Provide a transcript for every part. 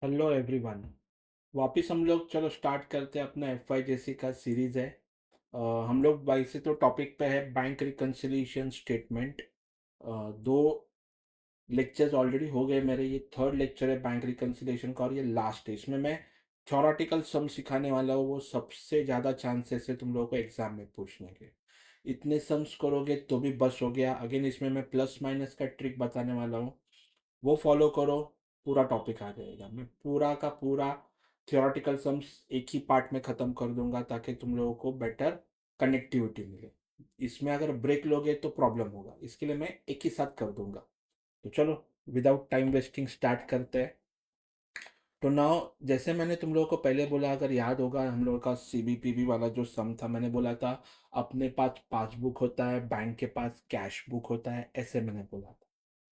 Hello everyone. वापिस हम लोग चलो स्टार्ट करते हैं अपना एफ वाई जैसी का सीरीज है। हम लोग वैसे तो टॉपिक पे है बैंक रिकन्सिलिएशन स्टेटमेंट। दो लेक्चर्स ऑलरेडी हो गए मेरे, ये थर्ड लेक्चर है बैंक रिकन्सिलिएशन का और ये लास्ट है। इसमें मैं थ्योरेटिकल सम सिखाने वाला हूँ, वो सबसे ज़्यादा चांसेस है तुम लोगों को एग्जाम में पूछने के। इतने सम्स करोगे तो भी बस हो गया। अगेन इसमें मैं प्लस माइनस का ट्रिक बताने वाला हूँ, वो फॉलो करो, पूरा टॉपिक आ जाएगा। मैं पूरा का पूरा थियोरेटिकल सम्स एक ही पार्ट में ख़त्म कर दूंगा ताकि तुम लोगों को बेटर कनेक्टिविटी मिले। इसमें अगर ब्रेक लोगे तो प्रॉब्लम होगा, इसके लिए मैं एक ही साथ कर दूंगा। तो चलो विदाउट टाइम वेस्टिंग स्टार्ट करते हैं। तो नाउ जैसे मैंने तुम लोगों को पहले बोला, अगर याद होगा हम लोगों का सीबीपीबी वाला जो सम था, मैंने बोला था अपने पास पासबुक होता है, बैंक के पास कैश बुक होता है, ऐसे मैंने बोला था।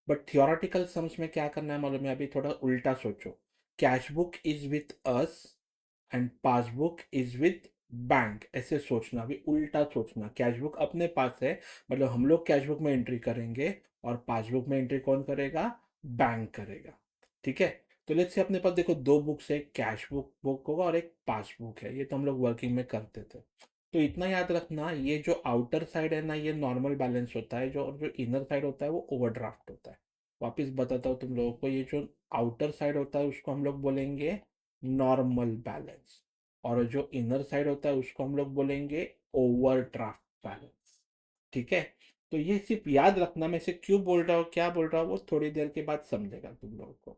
बट थियोरेटिकल सम्स में क्या करना है मालूम है? अभी थोड़ा उल्टा सोचो। Cash book is with us and passbook is with bank, ऐसे सोचना। अभी उल्टा सोचना, कैश बुक अपने पास है, मतलब हम लोग कैश बुक में एंट्री करेंगे और पासबुक में एंट्री कौन करेगा? बैंक करेगा। ठीक है। तो लेट्स से अपने पास देखो दो बुक्स है, कैश बुक बुक होगा और एक पासबुक है, ये तो हम लोग वर्किंग में करते थे। तो इतना याद रखना, ये जो आउटर साइड है ना, ये नॉर्मल बैलेंस होता है, जो और जो इनर साइड होता है वो ओवरड्राफ्ट होता है। वापिस बताता हूँ तुम लोगों को, ये जो आउटर साइड होता है उसको हम लोग बोलेंगे नॉर्मल बैलेंस, और जो इनर साइड होता है उसको हम लोग बोलेंगे ओवरड्राफ्ट बैलेंस। ठीक है। तो ये सिर्फ याद रखना, मैं इसे क्यों बोल रहा हूँ, क्या बोल रहा हूँ, वो थोड़ी देर के बाद समझेगा तुम लोगों को।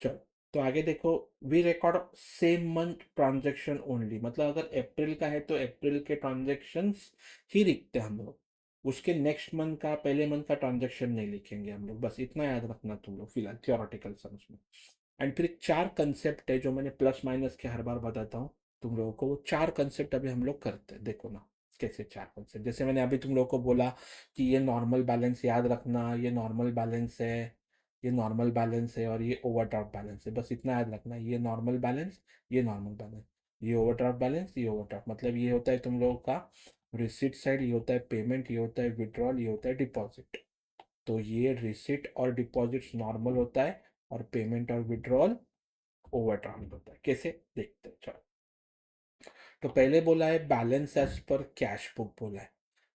चलो, तो आगे देखो। We record same month transaction only, मतलब अगर अप्रैल का है तो अप्रैल के ट्रांजेक्शन्स ही लिखते हैं हम लोग, उसके नेक्स्ट मंथ का, पहले मंथ का ट्रांजेक्शन नहीं लिखेंगे हम लोग। बस इतना याद रखना तुम लोग फिलहाल थियोरेटिकल सम्स में। एंड फिर चार कंसेप्ट है जो मैंने प्लस माइनस के हर बार बताता हूँ तुम लोगों को, वो चार कंसेप्ट अभी हम लोग करते हैं। देखो ना कैसे चार कंसेप्ट, जैसे मैंने अभी तुम लोगों को बोला कि ये नॉर्मल बैलेंस याद रखना, ये नॉर्मल बैलेंस है, ये नॉर्मल बैलेंस है और ये ओवरड्राफ्ट बैलेंस है। बस इतना याद रखना, ये नॉर्मल बैलेंस, ये नॉर्मल बैलेंस, ये ओवरड्राफ्ट बैलेंस, ये ओवरड्राफ्ट। मतलब ये होता है तुम लोगों का रिसिट साइड, ये होता है पेमेंट, ये होता है विड्रॉल, ये होता है डिपॉजिट। तो ये रिसिट और डिपॉजिट्स नॉर्मल होता है और पेमेंट और विड्रॉल ओवरड्राफ्ट होता है। कैसे देखते हैं, चलो। तो पहले बोला है balance as per cash book बोला है,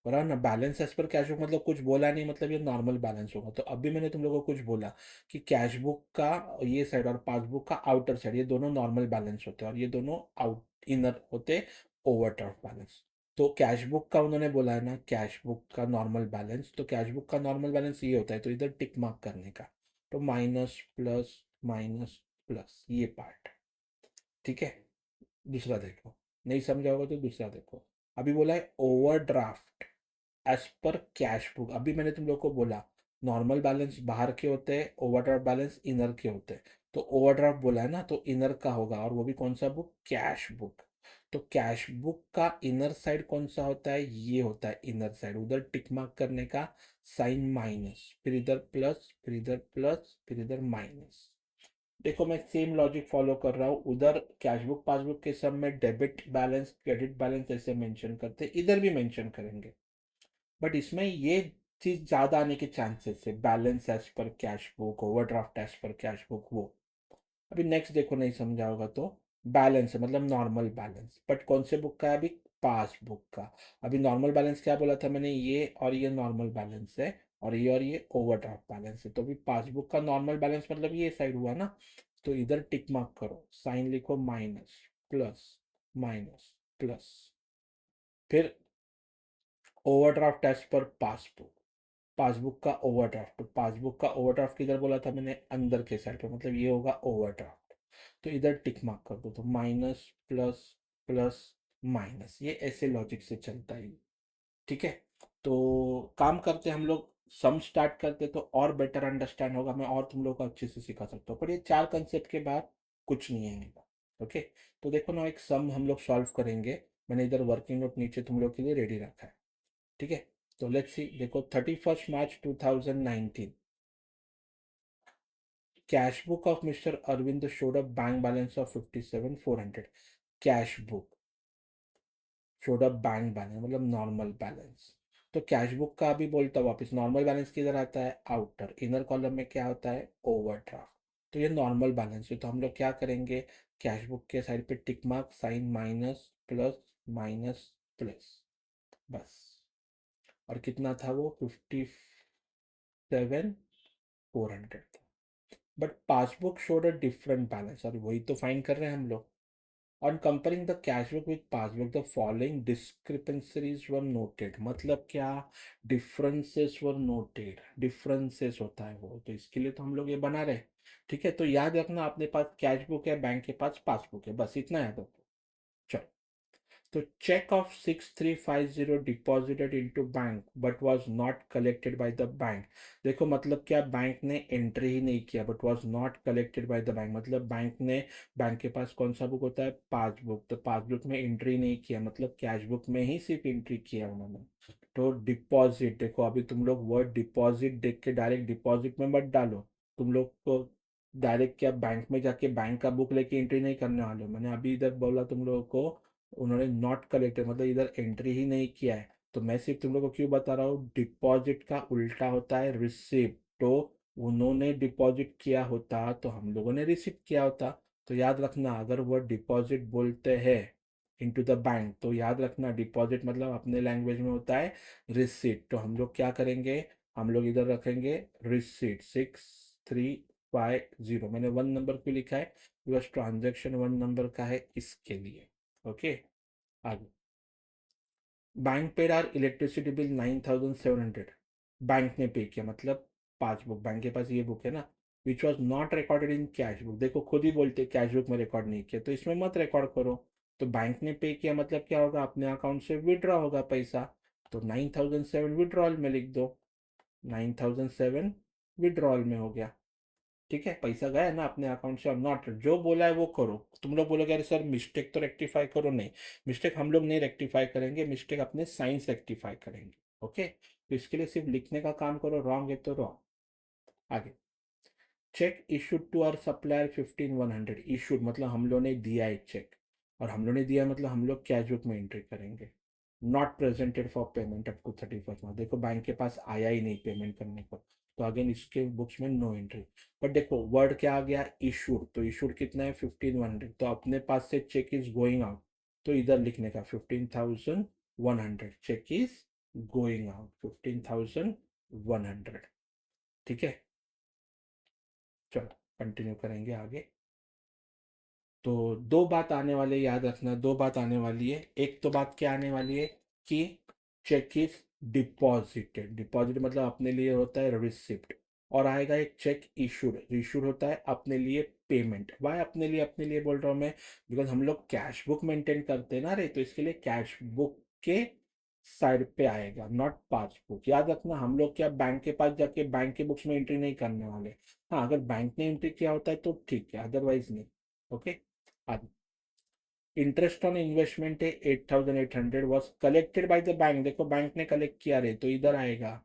बराबर ना? Balance as per cash book मतलब कुछ बोला नहीं, मतलब ये नॉर्मल बैलेंस होगा। तो अभी मैंने तुम लोगों को कुछ बोला कि कैश बुक का ये साइड और पासबुक का आउटर साइड, ये दोनों नॉर्मल बैलेंस होते हैं और ये दोनों आउट इनर होते ओवरड्राफ्ट बैलेंस। तो कैश बुक का उन्होंने बोला है ना, कैश बुक का नॉर्मल बैलेंस, तो कैश बुक का नॉर्मल बैलेंस ये होता है, तो इधर टिक मार्क करने का। तो माइनस प्लस माइनस प्लस ये पार्ट। ठीक है। दूसरा देखो, नहीं समझा होगा तो दूसरा देखो। अभी बोला है overdraft as per cash book. अभी मैंने तुम लोग को बोला नॉर्मल बैलेंस बाहर के होते हैं, ओवरड्राफ्ट बैलेंस इनर के होते हैं। तो ओवरड्राफ्ट बोला है ना, तो इनर का होगा, और वो भी कौन सा बुक? Cash book. तो कैश बुक का इनर साइड कौन सा होता है? ये होता है इनर साइड। उधर टिक मार्क करने का, साइन माइनस, फिर इधर प्लस, फिर इधर प्लस, फिर इधर माइनस। देखो मैं सेम लॉजिक फॉलो कर रहा हूँ, उधर कैश बुक पासबुक के सब में डेबिट बैलेंस क्रेडिट बैलेंस ऐसे मेंशन करते, इधर भी मेंशन करेंगे। बट इसमें ये चीज ज्यादा आने के चांसेस है, balance as per cash book, overdraft as per cash book, वो। अभी नेक्स्ट देखो, नहीं समझा होगा तो, बैलेंस है मतलब नॉर्मल बैलेंस, बट कौन से बुक का है? अभी पासबुक का। अभी नॉर्मल बैलेंस क्या बोला था मैंने? ये और ये नॉर्मल बैलेंस है, और ये ओवरड्राफ्ट बैलेंस है। तो अभी पासबुक का नॉर्मल बैलेंस मतलब ये साइड हुआ ना, तो इधर टिक मार्क करो, साइन लिखो, माइनस प्लस माइनस प्लस, फिर overdraft as per passbook, passbook का ओवरड्राफ्ट। तो पासबुक का ओवरड्राफ्ट किधर बोला था मैंने? अंदर के साइड पे, मतलब ये होगा ओवरड्राफ्ट। तो इधर टिक मार्क कर दो, तो माइनस प्लस प्लस माइनस, ये ऐसे लॉजिक से चलता है। ठीक है। तो काम करते हम लोग, सम स्टार्ट करते तो और बेटर अंडरस्टैंड होगा, मैं और तुम लोग को अच्छे से सिखा सकता हूँ। पर ये चार कंसेप्ट के बाद कुछ नहीं आएगा। ओके। तो देखो ना, एक सम हम लोग सॉल्व करेंगे। मैंने इधर वर्किंग नोट नीचे तुम लोग के लिए रेडी रखा है। ठीक है। तो लेट्स सी, देखो 31 March 2019, cash book of mister Arvind showed a bank balance of 57,400। Cash book showed up bank balance मतलब नॉर्मल बैलेंस। तो कैश बुक का अभी बोलता हूँ वापस, नॉर्मल बैलेंस किधर आता है? आउटर। इनर कॉलम में क्या होता है? ओवरड्राफ्ट। तो ये नॉर्मल बैलेंस है, तो हम लोग क्या करेंगे, कैश बुक के साइड पे tick mark sign minus plus minus plus, बस। और कितना था वो, 57,400 था। But passbook showed a different balance, और वही तो फाइंड कर रहे हैं हम लोग। On comparing the cash book with passbook, the following discrepancies were noted। मतलब क्या, differences were noted, differences होता है वो, तो इसके लिए तो हम लोग ये बना रहे हैं। ठीक है, तो याद रखना, अपने पास कैश बुक है, बैंक के पास पासबुक है, बस इतना याद रखो। चलो, तो cheque of 6350 deposited into bank but was not collected by the bank. देखो मतलब क्या, बैंक ने एंट्री ही नहीं किया, but was not collected by the bank, मतलब बैंक के पास कौन सा बुक होता है, पासबुक, तो पासबुक में एंट्री नहीं किया, मतलब कैश बुक में ही सिर्फ एंट्री किया उन्होंने। तो डिपॉजिट, देखो अभी तुम लोग वर्ड डिपॉजिट देख के डायरेक्ट डिपॉजिट में मत डालो। तुम लोग को डायरेक्ट क्या, बैंक में जाके बैंक का बुक लेके एंट्री नहीं करने वाले हो। मैंने अभी इधर बोला तुम लोगों को, उन्होंने नॉट कलेक्टेड मतलब इधर एंट्री ही नहीं किया है, तो मैं सिर्फ तुम लोग को क्यों बता रहा हूँ, डिपॉजिट का उल्टा होता है रिसिप्ट। तो उन्होंने डिपॉजिट किया होता तो हम लोगों ने रिसिप्ट किया होता। तो याद रखना, अगर वो डिपॉजिट बोलते हैं इनटू द बैंक, तो याद रखना डिपॉजिट मतलब अपने लैंग्वेज में होता है रिसिप्ट। तो हम लोग क्या करेंगे, हम लोग इधर रखेंगे रिसिप्ट 6350। मैंने 1 नंबर क्यों लिखा है, बिकॉज ट्रांजेक्शन 1 नंबर का है, इसके लिए। ओके, आगे। Bank paid our electricity bill 9,700। Bank ने पे किया, मतलब पासबुक, बैंक के पास ये बुक है ना, विच was not recorded in cash book. देखो खुद ही बोलते कैश बुक में रिकॉर्ड नहीं किया, तो इसमें मत रिकॉर्ड करो। तो बैंक ने पे किया मतलब क्या होगा, अपने अकाउंट से विड्रॉ होगा पैसा। तो 9,007 विड्रॉल में लिख दो, 9,007 विड्रॉल में हो गया। ठीक है, पैसा गया ना अपने अकाउंट से, और नॉट, जो बोला है वो करो। तुम लोग बोलोगे अरे सर मिस्टेक तो रेक्टिफाई करो, नहीं, मिस्टेक हम लोग नहीं रेक्टिफाई करेंगे, मिस्टेक अपने साइंस रेक्टिफाई करेंगे। ओके, तो इसके लिए सिर्फ लिखने का काम करो, रॉन्ग है तो रॉन्ग। आगे, cheque issued to our supplier 15,100। Issued मतलब हम लोग ने दिया है चेक, और हम लोग ने दिया मतलब हम लोग कैश बुक में एंट्री करेंगे। Not presented for payment up to 31st March, देखो बैंक के पास आया ही नहीं पेमेंट करने को, तो अगेन इसके बुक्स में नो एंट्री। बट देखो वर्ड क्या आ गया, इशूड, तो इशूड कितना है 15,100, तो अपने पास से चेक इज गोइंग आउट, तो इधर लिखने का 15,100, चेक इज गोइंग आउट 15,100। ठीक है, चलो कंटिन्यू करेंगे आगे। तो दो बात आने वाले, याद रखना, दो बात आने वाली है। एक तो बात क्या आने वाली है कि चेक इज डिपॉजिटेड, डिपॉजिट मतलब अपने लिए होता है रिसिप्ट, और आएगा एक चेक इशूड, इशूड होता है अपने लिए पेमेंट। वाई अपने लिए बोल रहा हूँ मैं, बिकॉज हम लोग कैश बुक मेंटेन करते हैं ना रे, तो इसके लिए कैश बुक के साइड पे आएगा, नॉट पासबुक। याद रखना, हम लोग क्या बैंक के पास जाके बैंक के बुक्स में एंट्री नहीं करने वाले। हाँ, अगर बैंक ने एंट्री किया होता है तो ठीक है, अदरवाइज नहीं। ओके, इंटरेस्ट ऑन इन्वेस्टमेंट है 8,800, was collected by the bank, देखो बैंक ने कलेक्ट किया रे, तो इधर आएगा।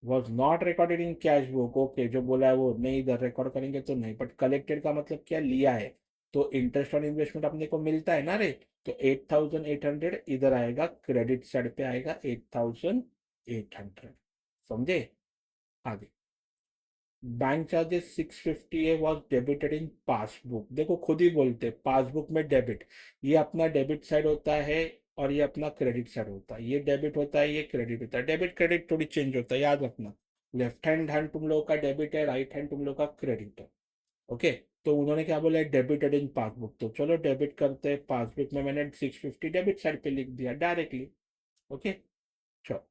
Was not recorded in cash book, okay, जो बोला है वो नहीं, इधर रिकॉर्ड करेंगे तो नहीं, बट कलेक्टेड का मतलब क्या, लिया है। तो इंटरेस्ट ऑन इन्वेस्टमेंट अपने को मिलता है ना रे, तो 8,800 इधर आएगा, क्रेडिट साइड पे आएगा 8,800। समझे, आगे। बैंक चार्जेस 650 है, वॉज डेबिटेड इन पासबुक, देखो खुद ही बोलते पासबुक में डेबिट, ये अपना डेबिट साइड होता है, और ये अपना क्रेडिट साइड होता है, ये डेबिट होता है, ये क्रेडिट होता है, डेबिट क्रेडिट थोड़ी चेंज होता है, याद रखना। लेफ्ट हैंड हैंड तुम लोगों का डेबिट है, राइट हैंड तुम लोगों का क्रेडिट है। ओके, तो उन्होंने क्या बोला, डेबिटेड इन पासबुक, तो चलो डेबिट करते हैं, पासबुक में मैंने 650 डेबिट साइड पे लिख दिया डायरेक्टली। ओके, चलो।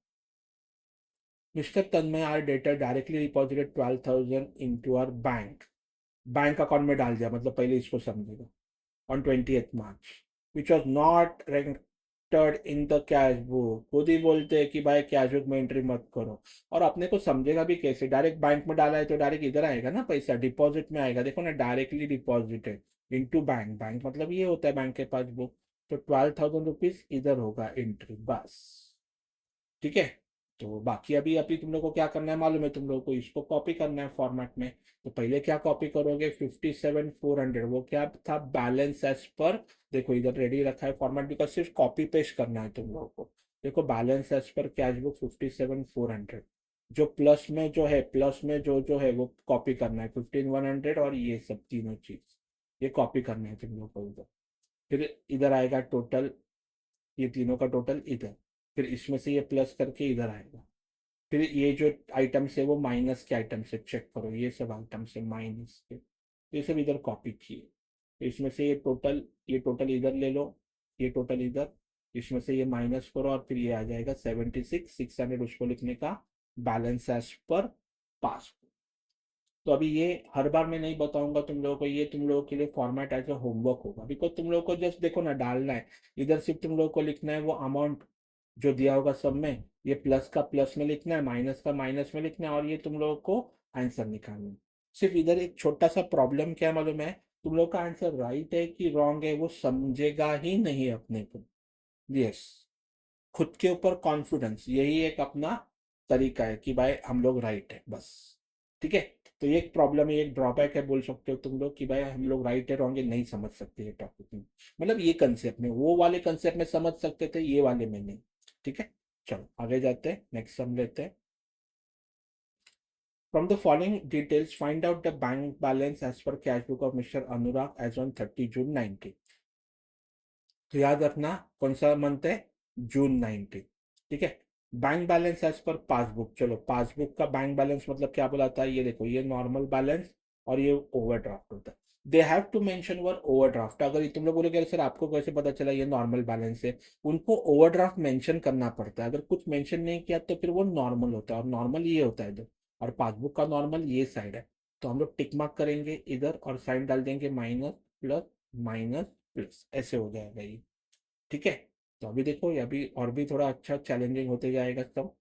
Mister Tanmay our debtor directly deposited 12,000 into our bank, bank account में डाल दिया, मतलब पहले इसको समझेगा। On 20th March, which was not entered in the cash book, खुद ही बोलते हैं कि भाई कैश बुक में एंट्री मत करो। और अपने को समझेगा भी कैसे, डायरेक्ट बैंक में डाला है तो डायरेक्ट इधर आएगा ना पैसा, डिपॉजिट में आएगा, देखो ना directly deposited into bank, bank मतलब ये होता है बैंक के पास बुक। तो 12,000 रुपीज इधर होगा एंट्री, बस। ठीक है, तो बाकी अभी अभी तुम लोग को क्या करना है मालूम है, तुम लोग को इसको कॉपी करना है फॉर्मेट में। तो पहले क्या कॉपी करोगे, 57,400, वो क्या था, बैलेंस एज पर, देखो इधर रेडी रखा है फॉर्मेट, बिकॉज सिर्फ कॉपी पेस्ट करना है तुम लोगों को। देखो balance as per cash book 57,400, जो प्लस में जो है, प्लस में जो जो है वो कॉपी करना है, 15,100 और ये सब तीनों चीज ये कॉपी करना है तुम लोग को इधर। फिर इधर आएगा टोटल, ये तीनों का टोटल इधर, फिर इसमें से ये प्लस करके इधर आएगा। फिर ये जो आइटम्स है वो माइनस के आइटम्स से चेक करो, ये सब आइटम्स है माइनस के, तो ये सब इधर कॉपी किए। तो इसमें से ये टोटल इधर ले लो, ये टोटल इधर, इसमें से ये माइनस करो और फिर ये आ जाएगा 76,600 उसको लिखने का बैलेंस एज पर पास। तो अभी ये हर बार मैं नहीं बताऊंगा तुम लोगों को, ये तुम लोगों के लिए फॉर्मेट एज अ होमवर्क होगा, बिकॉज तुम लोगों को जस्ट देखो ना डालना है, इधर सिर्फ तुम लोगों को लिखना है वो अमाउंट जो दिया होगा सब में, ये प्लस का प्लस में लिखना है, माइनस का माइनस में लिखना है, और ये तुम लोगों को आंसर निकालना है। सिर्फ इधर एक छोटा सा प्रॉब्लम क्या है मालूम है, तुम लोग का आंसर राइट है कि रॉन्ग है वो समझेगा ही नहीं अपने को। यस, खुद के ऊपर कॉन्फिडेंस, यही एक अपना तरीका है कि भाई हम लोग राइट है बस। ठीक है, तो ये एक प्रॉब्लम है, एक ड्रॉबैक है बोल सकते हो तुम लोग कि भाई हम लोग राइट है रॉन्ग है नहीं समझ सकते ये टॉपिक में, मतलब ये कंसेप्ट में, वो वाले कंसेप्ट में समझ सकते थे, ये वाले में नहीं। ठीक है, चलो आगे जाते हैं, नेक्स्ट सम लेते हैं। From the following details find out the bank balance as per cash book of mister Anurag as on 30 June 19। तो याद रखना कौन सा मंथ है, जून 19। ठीक है, bank balance as per passbook, चलो पासबुक का बैंक बैलेंस मतलब क्या बुलाता है, ये देखो ये नॉर्मल बैलेंस और ये ओवरड्राफ्ट होता है। They have to mention were overdraft, अगर ये तुम लोग बोलोगे सर आपको कैसे पता चला ये नॉर्मल बैलेंस है, उनको ओवरड्राफ्ट मेंशन करना पड़ता है, अगर कुछ मेंशन नहीं किया तो फिर वो नॉर्मल होता है, और नॉर्मल ये होता है इधर, और पासबुक का नॉर्मल ये साइड है। तो हम लोग टिक मार्क करेंगे इधर और साइन डाल देंगे माइनस प्लस माइनस प्लस, ऐसे हो जाएगा ये। ठीक है, तो अभी देखो ये अभी और भी थोड़ा अच्छा चैलेंजिंग होते जाएगा सब।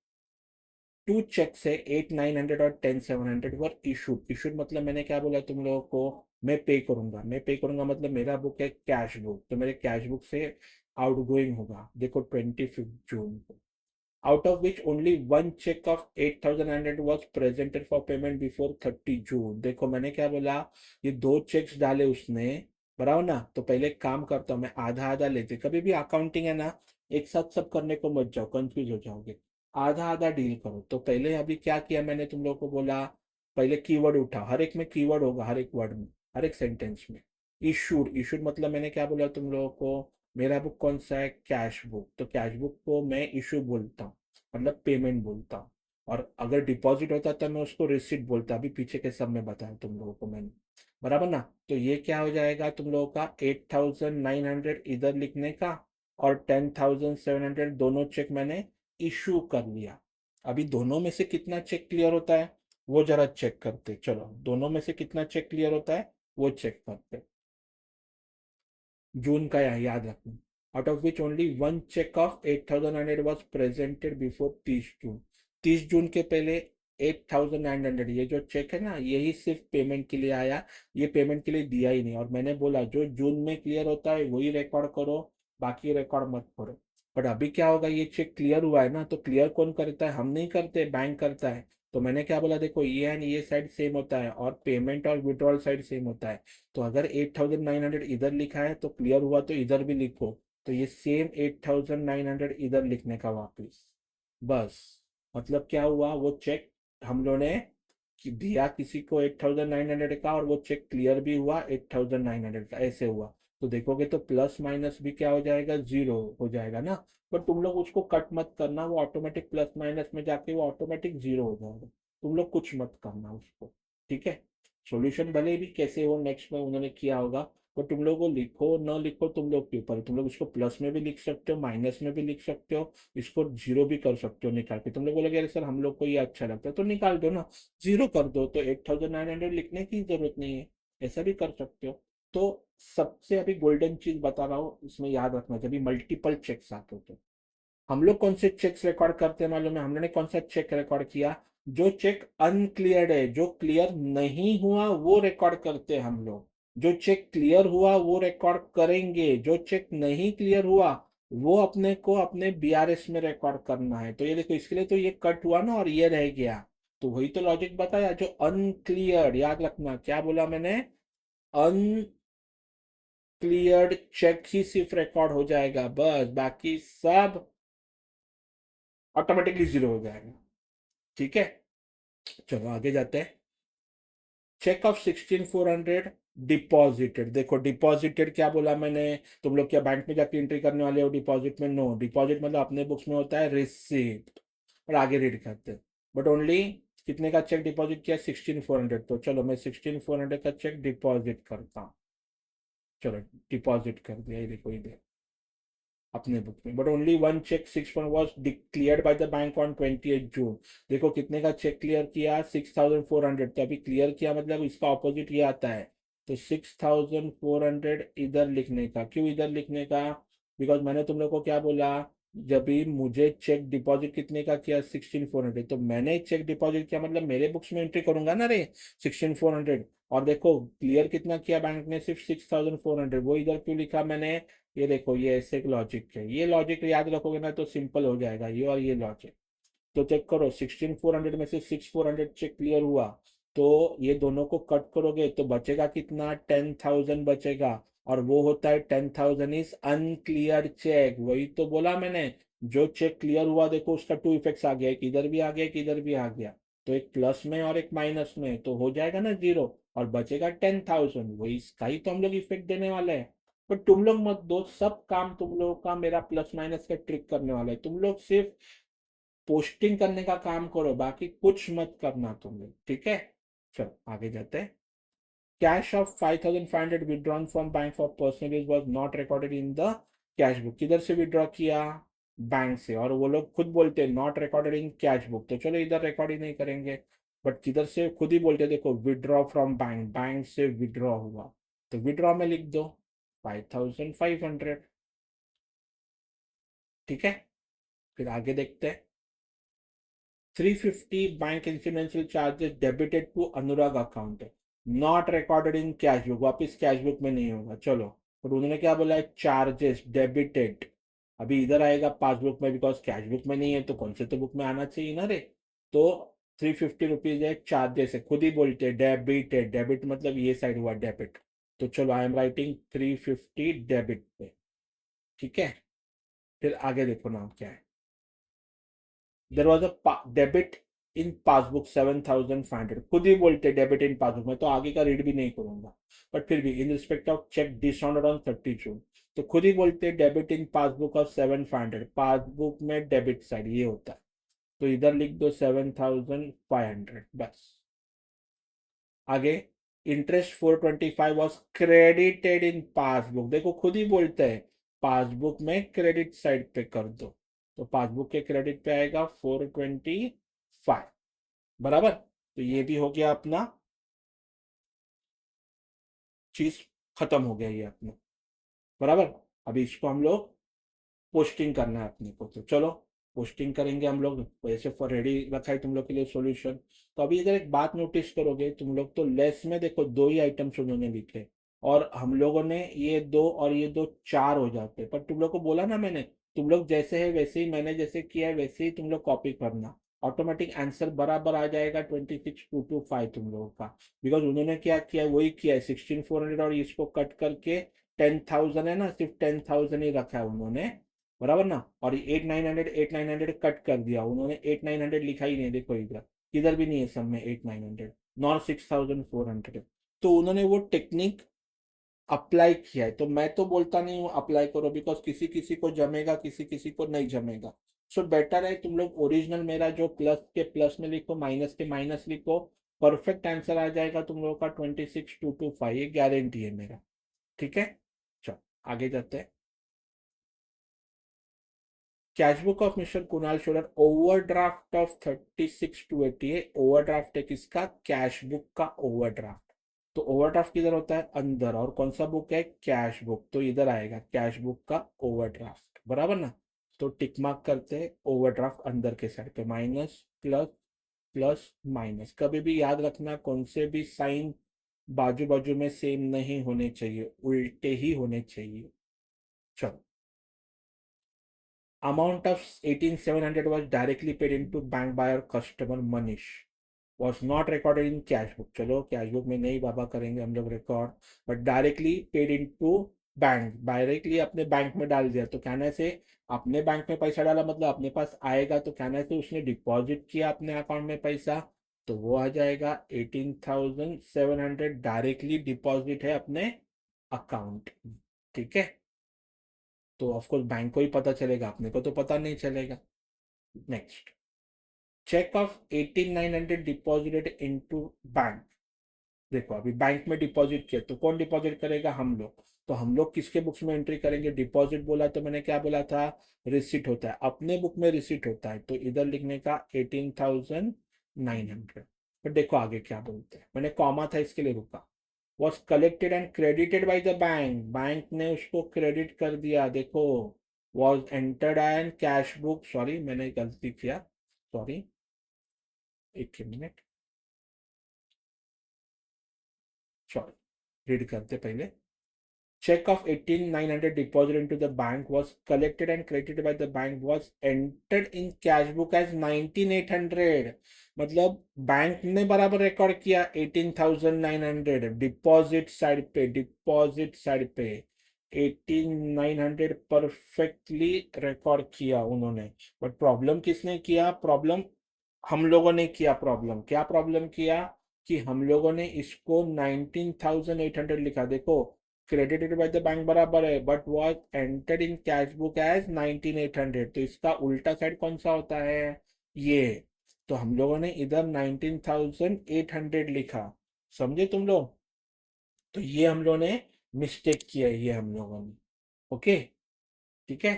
टू चेक्स है, 8,900 और 10,700 वर इशूड। इशूड मतलब मैंने क्या बोला तुम लोगों को, मैं पे करूंगा मतलब मेरा बुक है कैश बुक, तो मेरे कैश बुक से आउट गोइंग होगा देखो 25 जून को, out of which only one check of 8,900 was presented for payment before 30 जून। देखो मैंने क्या बोला, ये दो चेक्स डाले उसने, बराबर ना, तो पहले एक काम करता हूँ मैं, आधा आधा लेते, कभी भी अकाउंटिंग है ना, एक साथ सब करने को मत जाओ, कंफ्यूज हो जाओगे, आधा आधा डील करो। तो पहले अभी क्या किया मैंने तुम लोग को बोला, पहले कीवर्ड उठा, हर एक में कीवर्ड होगा, हर एक वर्ड में, हर एक सेंटेंस में। इशूड, इशूड मतलब मैंने क्या बोला तुम लोगों को, मेरा बुक कौन सा है, कैश बुक, तो कैश बुक को मैं इशू बोलता हूँ, मतलब पेमेंट बोलता हूँ। और अगर डिपॉजिट होता तो मैं उसको रिसिप्ट बोलता, अभी पीछे के सब में बताया तुम लोगों को मैंने, बराबर ना। तो ये क्या हो जाएगा तुम लोगों का, 8,900 इधर लिखने का, और 10,700 दोनों चेक मैंने इशू कर लिया। अभी दोनों में से कितना चेक क्लियर होता है वो जरा चेक करते, चलो दोनों में से कितना चेक क्लियर होता है वो चेक करते। जून का है याद रखना, out of which only one cheque of 8,900 was presented before 30 June. 30 जून के पहले 8,900 ये जो चेक है ना यही सिर्फ पेमेंट के लिए आया, ये पेमेंट के लिए दिया ही नहीं, और मैंने बोला जो जून में क्लियर होता है वही रिकॉर्ड करो, बाकी रिकॉर्ड मत करो। बट अभी क्या होगा, ये चेक क्लियर हुआ है ना, तो क्लियर कौन करता है, हम नहीं करते, बैंक करता है। तो मैंने क्या बोला, देखो ये एंड ये साइड सेम होता है और पेमेंट और विड्रॉल साइड सेम होता है, तो अगर 8,900 इधर लिखा है तो क्लियर हुआ तो इधर भी लिखो, तो ये सेम 8,900 इधर लिखने का वापिस, बस। मतलब क्या हुआ, वो चेक हम लोगों ने दिया किसी को 8,900 का, और वो चेक क्लियर भी हुआ 8,900 का, ऐसे हुआ। तो देखोगे तो प्लस माइनस भी क्या हो जाएगा, जीरो हो जाएगा ना। पर तुम लोग उसको कट मत करना, वो ऑटोमेटिक प्लस माइनस में जाके वो ऑटोमेटिक जीरो हो जाएगा, तुम लोग कुछ मत करना उसको। ठीक है, सॉल्यूशन भले भी कैसे हो नेक्स्ट में उन्होंने किया होगा, पर तुम लोग को लिखो न लिखो तुम लोग के ऊपर, तुम लोग इसको प्लस में भी लिख सकते हो, माइनस में भी लिख सकते हो, इसको जीरो भी कर सकते हो निकाल के। तुम लोग बोलोगे अरे सर हम लोग को ये अच्छा लगता है तो निकाल दो ना, जीरो कर दो, तो 8,900 लिखने की जरूरत नहीं है, ऐसा भी कर सकते हो। तो सबसे अभी गोल्डन चीज बता रहा हूँ इसमें याद रखना, जब भी मल्टीपल चेक्स आते हो तो हम लोग कौन से चेक्स रिकॉर्ड करते हैं मालूम है, हम लोग ने कौन सा चेक रिकॉर्ड किया, जो चेक अनक्लियर्ड है, जो क्लियर नहीं हुआ वो रिकॉर्ड करते हैं हम लोग, जो चेक क्लियर हुआ वो रिकॉर्ड करेंगे, जो चेक नहीं क्लियर हुआ वो अपने को अपने बीआरएस में रिकॉर्ड करना है। तो ये देखो इसके लिए तो ये कट हुआ ना और ये रह गया, तो वही तो लॉजिक बताया, जो अनक्लियर्ड, याद रखना क्या बोला मैंने, अनक्लियर्ड चेक ही सिर्फ रिकॉर्ड हो जाएगा बस, बाकी सब ऑटोमेटिकली जीरो हो जाएगा। ठीक है, चलो आगे जाते हैं। Cheque of 16400 deposited. देखो डिपॉजिटेड क्या बोला मैंने, तुम लोग क्या बैंक में जाके एंट्री करने वाले हो डिपॉजिट में? नो, डिपॉजिट मतलब अपने बुक्स में होता है रिसीप्ट, और आगे रीड करते हैं। बट ओनली कितने का चेक डिपॉजिट किया? 16400। तो चलो मैं 16400 का चेक डिपॉजिट करता हूँ। चलो डिपॉजिट कर दिया, ये देखो इधर अपने बुक में। But only one cheque 6 was clear by the bank on 28 June. देखो कितने का चेक क्लियर किया? 6400। तो अभी क्लियर किया मतलब इसका ऑपोजिट ये आता है। तो 6400 इधर लिखने का, क्यों इधर लिखने का? बिकॉज मैंने तुम लोग को क्या बोला, जब भी मुझे चेक डिपॉजिट कितने का किया? 16400, तो मैंने चेक डिपॉजिट किया मतलब मेरे बुक्स में एंट्री करूंगा ना रे 16400। और देखो क्लियर कितना किया बैंक ने? सिर्फ 6400। वो इधर क्यों लिखा मैंने? ये देखो ये ऐसे एक लॉजिक है, ये लॉजिक याद रखोगे ना तो सिंपल हो जाएगा ये और ये लॉजिक। तो चेक करो 16400 में से 6400 चेक क्लियर हुआ, तो ये दोनों को कट करोगे तो बचेगा कितना? 10,000 बचेगा। और वो होता है 10,000 इज अनक्लियर चेक। वही तो बोला मैंने, जो चेक क्लियर हुआ देखो उसका टू इफेक्ट्स आ गया, एक इधर भी आ गया, एक इधर भी आ गया। तो एक प्लस में और एक माइनस में, तो हो जाएगा ना जीरो, और बचेगा 10,000। वही इसका ही तो हम लोग इफेक्ट देने वाले हैं। पर तुम लोग मत दो, सब काम तुम लोगों का मेरा प्लस माइनस का ट्रिक करने वाला है। तुम लोग सिर्फ पोस्टिंग करने का काम करो, बाकी कुछ मत करना तुम लोग, ठीक है? चलो आगे जाते हैं। Cash of 5500 withdrawn from bank for personal use was not recorded in the cash book. किधर से विड्रॉ किया? बैंक से। और वो लोग खुद बोलते हैं not recorded in cash book, तो चलो इधर रिकॉर्ड ही नहीं करेंगे। बट किधर से? खुद ही बोलते हैं, देखो विड्रॉ फ्रॉम बैंक, बैंक से विड्रॉ हुआ, तो विड्रॉ में लिख दो 5500। ठीक है, फिर आगे देखते हैं। 350 bank incidental charges debited to Anurag account है, not recorded in cash book, वापिस कैश बुक में नहीं होगा। चलो, पर उन्होंने क्या बोला है? Charges debited. अभी इधर आएगा पासबुक में, बिकॉज कैश बुक में नहीं है तो कौन से तो बुक में आना चाहिए ना रे। तो 350 रुपीज है, चार्जेस है, खुद ही बोलते हैं डेबिटेड। डेबिट मतलब ये साइड हुआ डेबिट। तो चलो आई एम राइटिंग 350 डेबिट पे। ठीक है, फिर आगे देखो नाम क्या है। There was a debit in passbook 7,500। खुद ही बोलते डेबिट इन पासबुक में, तो आगे का रीड भी नहीं करूंगा। बट फिर भी in respect of cheque dishonoured on 30 June, तो खुद ही बोलते debit in passbook of 7,500। Passbook में डेबिट साइड ये होता है, तो इधर लिख दो 7,500 बस। आगे interest 425 was credited in passbook. देखो खुद ही बोलते हैं पासबुक में क्रेडिट साइड पे कर दो, तो पासबुक के क्रेडिट पे आएगा 425। बराबर, तो ये भी हो गया अपना, चीज खत्म हो गया ये अपना। बराबर, अभी इसको हम लोग पोस्टिंग करना है अपने को, तो चलो पोस्टिंग करेंगे हम लोग। वैसे फॉर रेडी रखा है तुम लोग के लिए सॉल्यूशन। तो अभी इधर एक बात नोटिस करोगे तुम लोग, तो लेस में देखो दो ही आइटम्स उन्होंने लिखे, और हम लोगों ने ये दो और ये दो चार हो जाते। पर तुम लोग को बोला ना मैंने, तुम लोग जैसे है वैसे ही, मैंने जैसे किया है वैसे ही तुम लोग कॉपी करना, ऑटोमेटिक आंसर बराबर आ जाएगा 26,225 तुम लोगों का। बिकॉज उन्होंने क्या किया है वही किया है, 16,400 और इसको कट करके 10,000 है ना, सिर्फ 10,000 ही रखा है उन्होंने। बराबर ना, और 8,900 कट कर दिया उन्होंने, 8,900 लिखा ही नहीं, देखो इधर किधर भी नहीं है सब में 8,900, नॉर 6,400। तो उन्होंने वो टेक्निक अप्लाई किया है, तो मैं तो बोलता नहीं हूँ अप्लाई करो, बिकॉज किसी किसी को जमेगा, किसी किसी को नहीं जमेगा। सो बेटर है तुम लोग ओरिजिनल मेरा जो प्लस के प्लस में लिखो, माइनस के माइनस लिखो, परफेक्ट आंसर आ जाएगा तुम लोगों का 26,225, ये गारंटी है मेरा। ठीक है, चलो आगे जाते हैं। Cash book of mister Kunal Shorer, overdraft of 36,280 है। ओवरड्राफ्ट है किसका? कैशबुक का ओवरड्राफ्ट। तो ओवरड्राफ्ट किधर होता है? अंदर। और कौन सा बुक है? कैश बुक, तो इधर आएगा कैश बुक का ओवरड्राफ्ट। बराबर ना, तो टिक मार्क करते हैं ओवरड्राफ्ट अंदर के साइड पे, माइनस प्लस प्लस माइनस। कभी भी याद रखना कौन से भी साइन बाजू बाजू में सेम नहीं होने चाहिए, उल्टे ही होने चाहिए। चलो, amount of 18,700 was directly paid into bank by our customer Manish, was not recorded in cash book। चलो कैश बुक में नहीं बाबा करेंगे हम लोग record, but directly paid into bank directly अपने बैंक में डाल दिया, तो कहने से अपने बैंक में पैसा डाला मतलब अपने पास आएगा, तो कहने से उसने डिपॉजिट किया अपने अकाउंट में पैसा, तो वो आ जाएगा 18,700 डायरेक्टली डिपॉजिट है अपने अकाउंट। ठीक है, तो ऑफकोर्स बैंक को ही पता चलेगा, अपने को तो पता नहीं चलेगा। Next, cheque of 18,900 deposited into bank. देखो अभी बैंक में डिपॉजिट किया, तो कौन डिपॉजिट करेगा? हम लोग। तो हम लोग किसके बुक्स में एंट्री करेंगे? डिपॉजिट बोला तो मैंने क्या बोला था? रिसिट होता है, अपने बुक में रिसिट होता है, तो इधर लिखने का 18,900। पर देखो आगे क्या बोलते हैं, मैंने कॉमा था इसके लिए रुका। Was collected and credited by the bank, bank ने उसको क्रेडिट कर दिया। देखो, was entered and cash book, sorry मैंने गलती किया, सॉरी, एक मिनट, सॉरी, रीड करते पहले। Check of 18,900 deposited into the bank was collected and credited by the bank was entered in cash book as 19,800। मतलब बैंक ने बराबर रिकॉर्ड किया 18,900 डिपॉजिट साइड पे, डिपॉजिट साइड पे 18,900 परफेक्टली रिकॉर्ड किया उन्होंने। बट प्रॉब्लम किसने किया? प्रॉब्लम हम लोगों ने किया। प्रॉब्लम क्या? प्रॉब्लम किया कि हम लोगों ने इसको 19,800 लिखा। देखो, क्रेडिटेड बाय द बैंक बराबर है, but was entered in cash book as 19,800, तो इसका उल्टा साइड कौन सा होता है? ये। तो हम लोगों ने इधर 19,800 लिखा। समझे तुम लोग? तो ये हम लोगों ने मिस्टेक किया है, ये हम लोगों ने। ओके, ठीक है,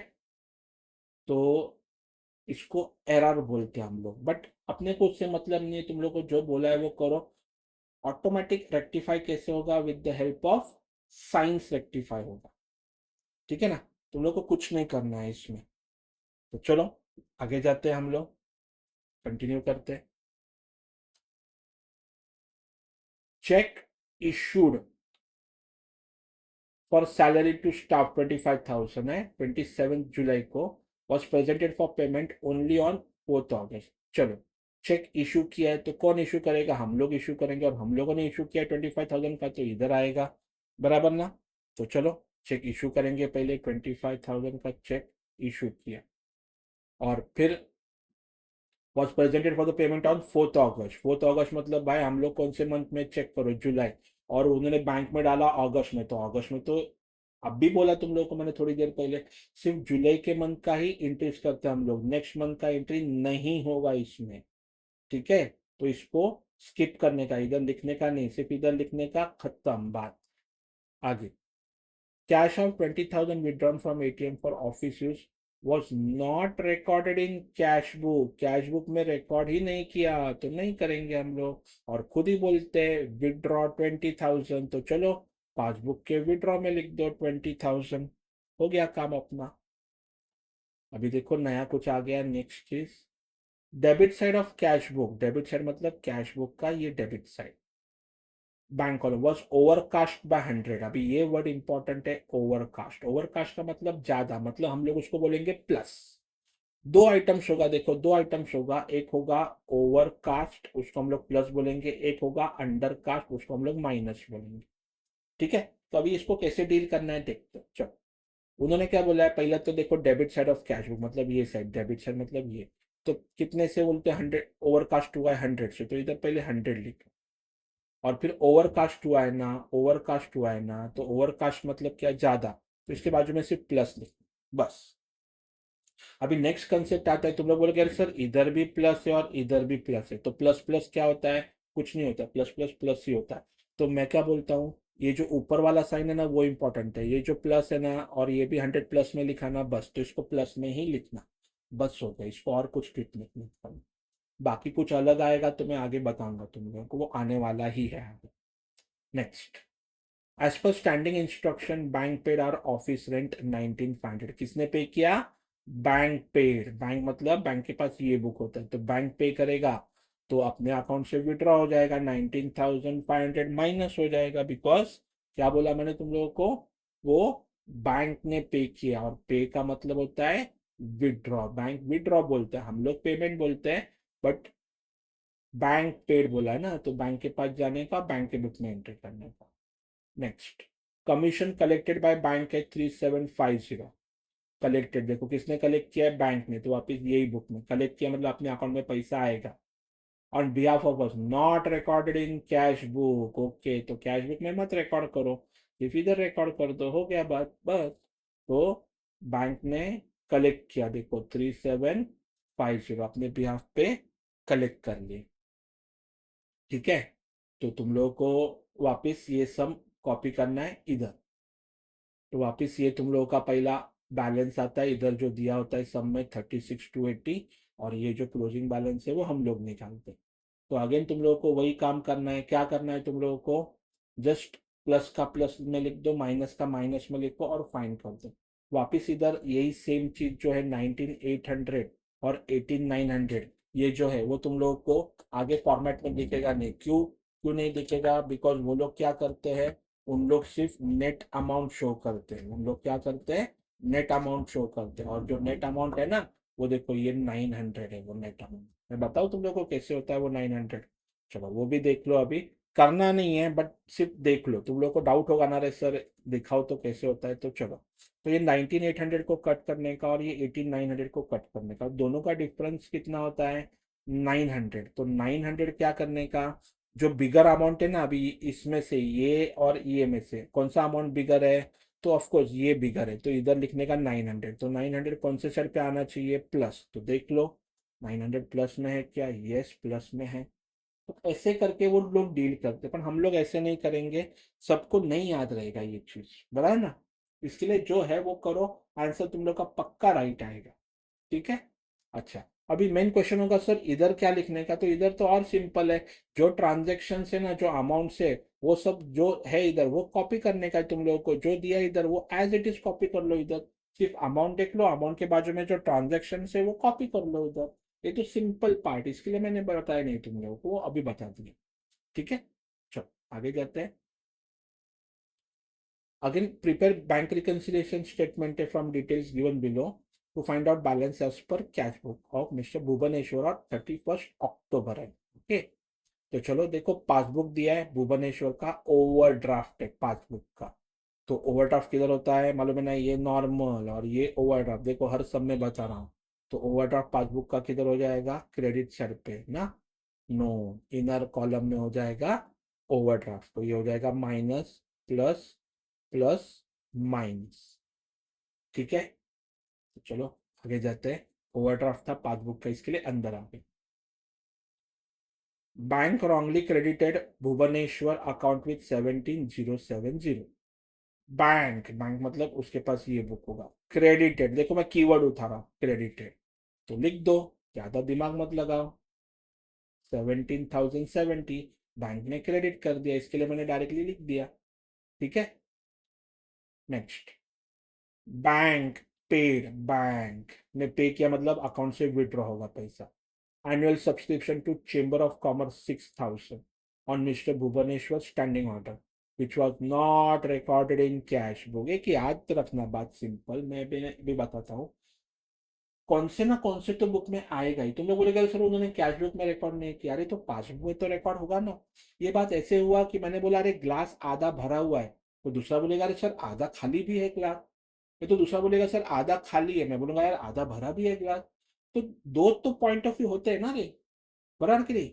तो इसको एरर बोलते हैं हम लोग, बट अपने को उससे मतलब नहीं है, तुम लोग को जो बोला है वो करो। ऑटोमेटिक रेक्टिफाई कैसे होगा? With the help of science rectify होगा। ठीक है ना? तुम लोग को कुछ नहीं करना है इसमें। तो चलो आगे जाते हैं, हम लोग कंटिन्यू करते हैं। Cheque issued for salary to staff 25,000 है, 27 जुलाई को, was presented for payment only on 4th August. चलो, चेक इशू किया है तो कौन इशू करेगा? हम लोग इशू करेंगे, और हम लोगों ने इशू किया 25,000 का, तो इधर आएगा, बराबर ना? तो चलो चेक इशू करेंगे, पहले 25,000 का चेक इशू किया, और फिर was presented for the payment on 4th August. 4th अगस्त मतलब भाई हम लोग कौन से मंथ में चेक करो? जुलाई। और उन्होंने बैंक में डाला अगस्त में, तो अगस्त में तो अब भी बोला तुम लोगों को मैंने थोड़ी देर पहले, सिर्फ जुलाई के मंथ का ही इंट्रीज करते हैं हम लोग, नेक्स्ट मंथ का एंट्री नहीं होगा इसमें। ठीक है, तो इसको स्किप करने का, इधर लिखने का नहीं, सिर्फ इधर लिखने का, खत्म बात। आगे, cash of 20,000 withdrawn from ATM for office use was not recorded in cash book। Cash book में रिकॉर्ड ही नहीं किया, तो नहीं करेंगे हम लोग। और खुद ही बोलते हैं विदड्रॉ 20,000, तो चलो पासबुक के विदड्रॉ में लिख दो 20,000, हो गया काम अपना। अभी देखो नया कुछ आ गया, नेक्स्ट चीज, debit side of cash book. Debit side मतलब कैश बुक का ये debit side, bank column was overcast bye 100। अभी ये वर्ड इंपॉर्टेंट है, ओवरकास्ट। ओवरकास्ट का मतलब ज्यादा, मतलब हम लोग उसको बोलेंगे प्लस। दो आइटम्स होगा, देखो दो आइटम्स होगा, एक होगा ओवरकास्ट, उसको हम लोग प्लस बोलेंगे, एक होगा अंडरकास्ट, उसको हम लोग माइनस बोलेंगे। ठीक है, तो अभी इसको कैसे डील करना है देखते हैं। चलो, उन्होंने क्या बोला है? पहले तो देखो, debit side of cash book मतलब ये साइड, डेबिट साइड मतलब ये, तो कितने से बोलते हैं? 100। ओवरकास्ट हुआ है 100 से, तो इधर पहले 100 लिखो। और फिर ओवरकास्ट हुआ है ना, ओवरकास्ट हुआ है ना, तो ओवरकास्ट मतलब क्या? ज्यादा, तो इसके बाजू में सिर्फ प्लस लिखो बस। अभी नेक्स्ट कंसेप्ट आता है, तुम लोग बोलोगे अरे सर इधर भी प्लस है और इधर भी प्लस है, तो प्लस प्लस क्या होता है? कुछ नहीं होता, प्लस प्लस प्लस ही होता है। तो मैं क्या बोलता हूँ, ये जो ऊपर वाला साइन है ना वो इंपॉर्टेंट है, ये जो प्लस है ना, और ये भी 100 प्लस में लिखा ना, बस, तो इसको प्लस में ही लिखना, बस हो गया, इसको और कुछ ट्रिक नहीं लिखना। बाकी कुछ अलग आएगा तो मैं आगे बताऊंगा तुम लोगों को, वो आने वाला ही है आगे। Next, as per standing instruction bank paid our office rent 19,500। किसने पे किया? Bank paid. बैंक मतलब बैंक के पास ये बुक होता है, तो बैंक पे करेगा, तो अपने अकाउंट से विड्रॉ हो जाएगा, 19,500 माइनस हो जाएगा, बिकॉज क्या बोला मैंने तुम लोगों को? वो बैंक ने पे किया, और पे का मतलब होता है विड्रॉ। बैंक विड्रॉ बोलते हैं, हम लोग पेमेंट बोलते हैं, बट बैंक पेड बोला है ना, तो बैंक के पास जाने का, बैंक के बुक में एंट्री करने का। Next, commission collected by bank है 3750 कलेक्टेड। देखो किसने कलेक्ट किया है, बैंक ने, तो वापस यही बुक में कलेक्ट किया, मतलब अपने अकाउंट में पैसा आएगा। On behalf of us, not recorded in cash book. Okay, तो कैश बुक में मत रिकॉर्ड करो, सिर्फ इधर रिकॉर्ड कर दो, हो गया बात बस। तो बैंक ने कलेक्ट किया, देखो 3750 अपने बिहाफ पे कलेक्ट कर लिए। ठीक है, तो तुम लोगों को वापस ये सब कॉपी करना है इधर। तो वापस ये तुम लोगों का पहला बैलेंस आता है इधर, जो दिया होता है सब में 36,280, और ये जो क्लोजिंग बैलेंस है वो हम लोग निकालते हैं। तो अगेन तुम लोगों को वही काम करना है। क्या करना है तुम लोगों को, जस्ट प्लस का प्लस में लिख दो, माइनस का माइनस में लिखो और फाइन कर दो। वापस इधर यही सेम चीज जो है 19,800 और 18,900, ये जो है वो तुम लोगों को आगे फॉर्मेट में दिखेगा नहीं। क्यों क्यों नहीं दिखेगा, बिकॉज वो लोग क्या करते हैं, उन लोग सिर्फ नेट अमाउंट शो करते हैं। उन लोग क्या करते हैं, नेट अमाउंट शो करते हैं, और जो नेट अमाउंट है ना, वो देखो ये 900 है वो नेट अमाउंट। मैं बताऊँ तुम लोग को कैसे होता है वो 900, चलो वो भी देख लो, अभी करना नहीं है बट सिर्फ देख लो, तुम लोग को डाउट होगा ना, रे सर दिखाओ तो कैसे होता है, तो चलो। तो ये 19,800 को कट करने का और ये 18,900 को कट करने का, दोनों का डिफरेंस कितना होता है, 900। तो 900 क्या करने का, जो बिगर अमाउंट है ना अभी इसमें से, ये और ये में से कौन सा अमाउंट बिगर है, तो ऑफ कोर्स ये बिगर है, तो इधर लिखने का 900। तो 900 कौन से साइड पे आना चाहिए, प्लस, तो देख लो 900 प्लस में है क्या, यस प्लस में है। तो ऐसे करके वो लोग डील करते, पर हम लोग ऐसे नहीं करेंगे, सबको नहीं याद रहेगा ये चीज, बराबर ना। इसके लिए जो है वो करो, आंसर तुम लोग का पक्का राइट आएगा। ठीक है, अच्छा। अभी मेन क्वेश्चन होगा सर इधर क्या लिखने का, तो इधर तो और सिंपल है, जो ट्रांजेक्शन है ना, जो अमाउंट से, वो सब जो है इधर वो कॉपी करने का है तुम लोगों को, जो दिया इधर वो एज इट इज कॉपी कर लो इधर। सिर्फ अमाउंट देख लो, अमाउंट के बाजू में जो ट्रांजेक्शन है वो कॉपी कर लो इधर। ये तो सिंपल पार्ट, इसके लिए मैंने बताया नहीं तुम लोगों को, वो अभी बता दिया। ठीक है, चलो आगे जाते हैं। Again, prepare bank reconciliation statement from details given below to find out balance as per cash book of Mr. Bhubaneswar और 31st अक्टूबर है। ओके, तो चलो देखो, पासबुक दिया है भुवनेश्वर का, ओवरड्राफ्ट है पासबुक का। तो ओवरड्राफ्ट किधर होता है मालूम है ना, ये नॉर्मल और ये ओवरड्राफ्ट, देखो हर सब में बता रहा हूँ। तो ओवरड्राफ्ट पासबुक का किधर हो जाएगा, क्रेडिट साइड पे ना, नो, इनर कॉलम में हो जाएगा ओवरड्राफ्ट, तो ये हो जाएगा माइनस प्लस प्लस माइनस। ठीक है, तो चलो आगे जाते हैं। ओवरड्राफ्ट था पासबुक का, इसके लिए अंदर आ गए। Bank wrongly credited Bhubaneswar account with 17,070। Bank bank मतलब उसके पास ये बुक होगा, क्रेडिटेड, देखो मैं कीवर्ड उठा रहा हूँ क्रेडिटेड, तो लिख दो, ज्यादा दिमाग मत लगाओ। 17,070 बैंक ने क्रेडिट कर दिया, इसके लिए मैंने डायरेक्टली लिख दिया। ठीक है, नेक्स्ट, बैंक पेड, बैंक ने पे किया मतलब अकाउंट से विड्रॉ होगा पैसा। Annual subscription to chamber of commerce 6,000 on mister Bhubaneswar standing order which was not recorded in cash book. एक याद रखना बात, सिंपल, मैं भी बताता हूँ, कौन से ना कौन से तो बुक में आएगा ही। तुम लोग बोलेगा सर उन्होंने कैश बुक में रिकॉर्ड नहीं किया, अरे तो पासबुक में तो रिकॉर्ड होगा ना। ये बात ऐसे हुआ कि मैंने बोला अरे ग्लास आधा भरा हुआ है, तो दूसरा बोलेगा अरे सर आधा खाली भी है ग्लास, ये तो दूसरा बोलेगा सर आधा खाली है, मैं बोलूंगा यार आधा भरा भी है ग्लास। तो दो तो पॉइंट ऑफ व्यू होते हैं ना रे, बराबर के नहीं।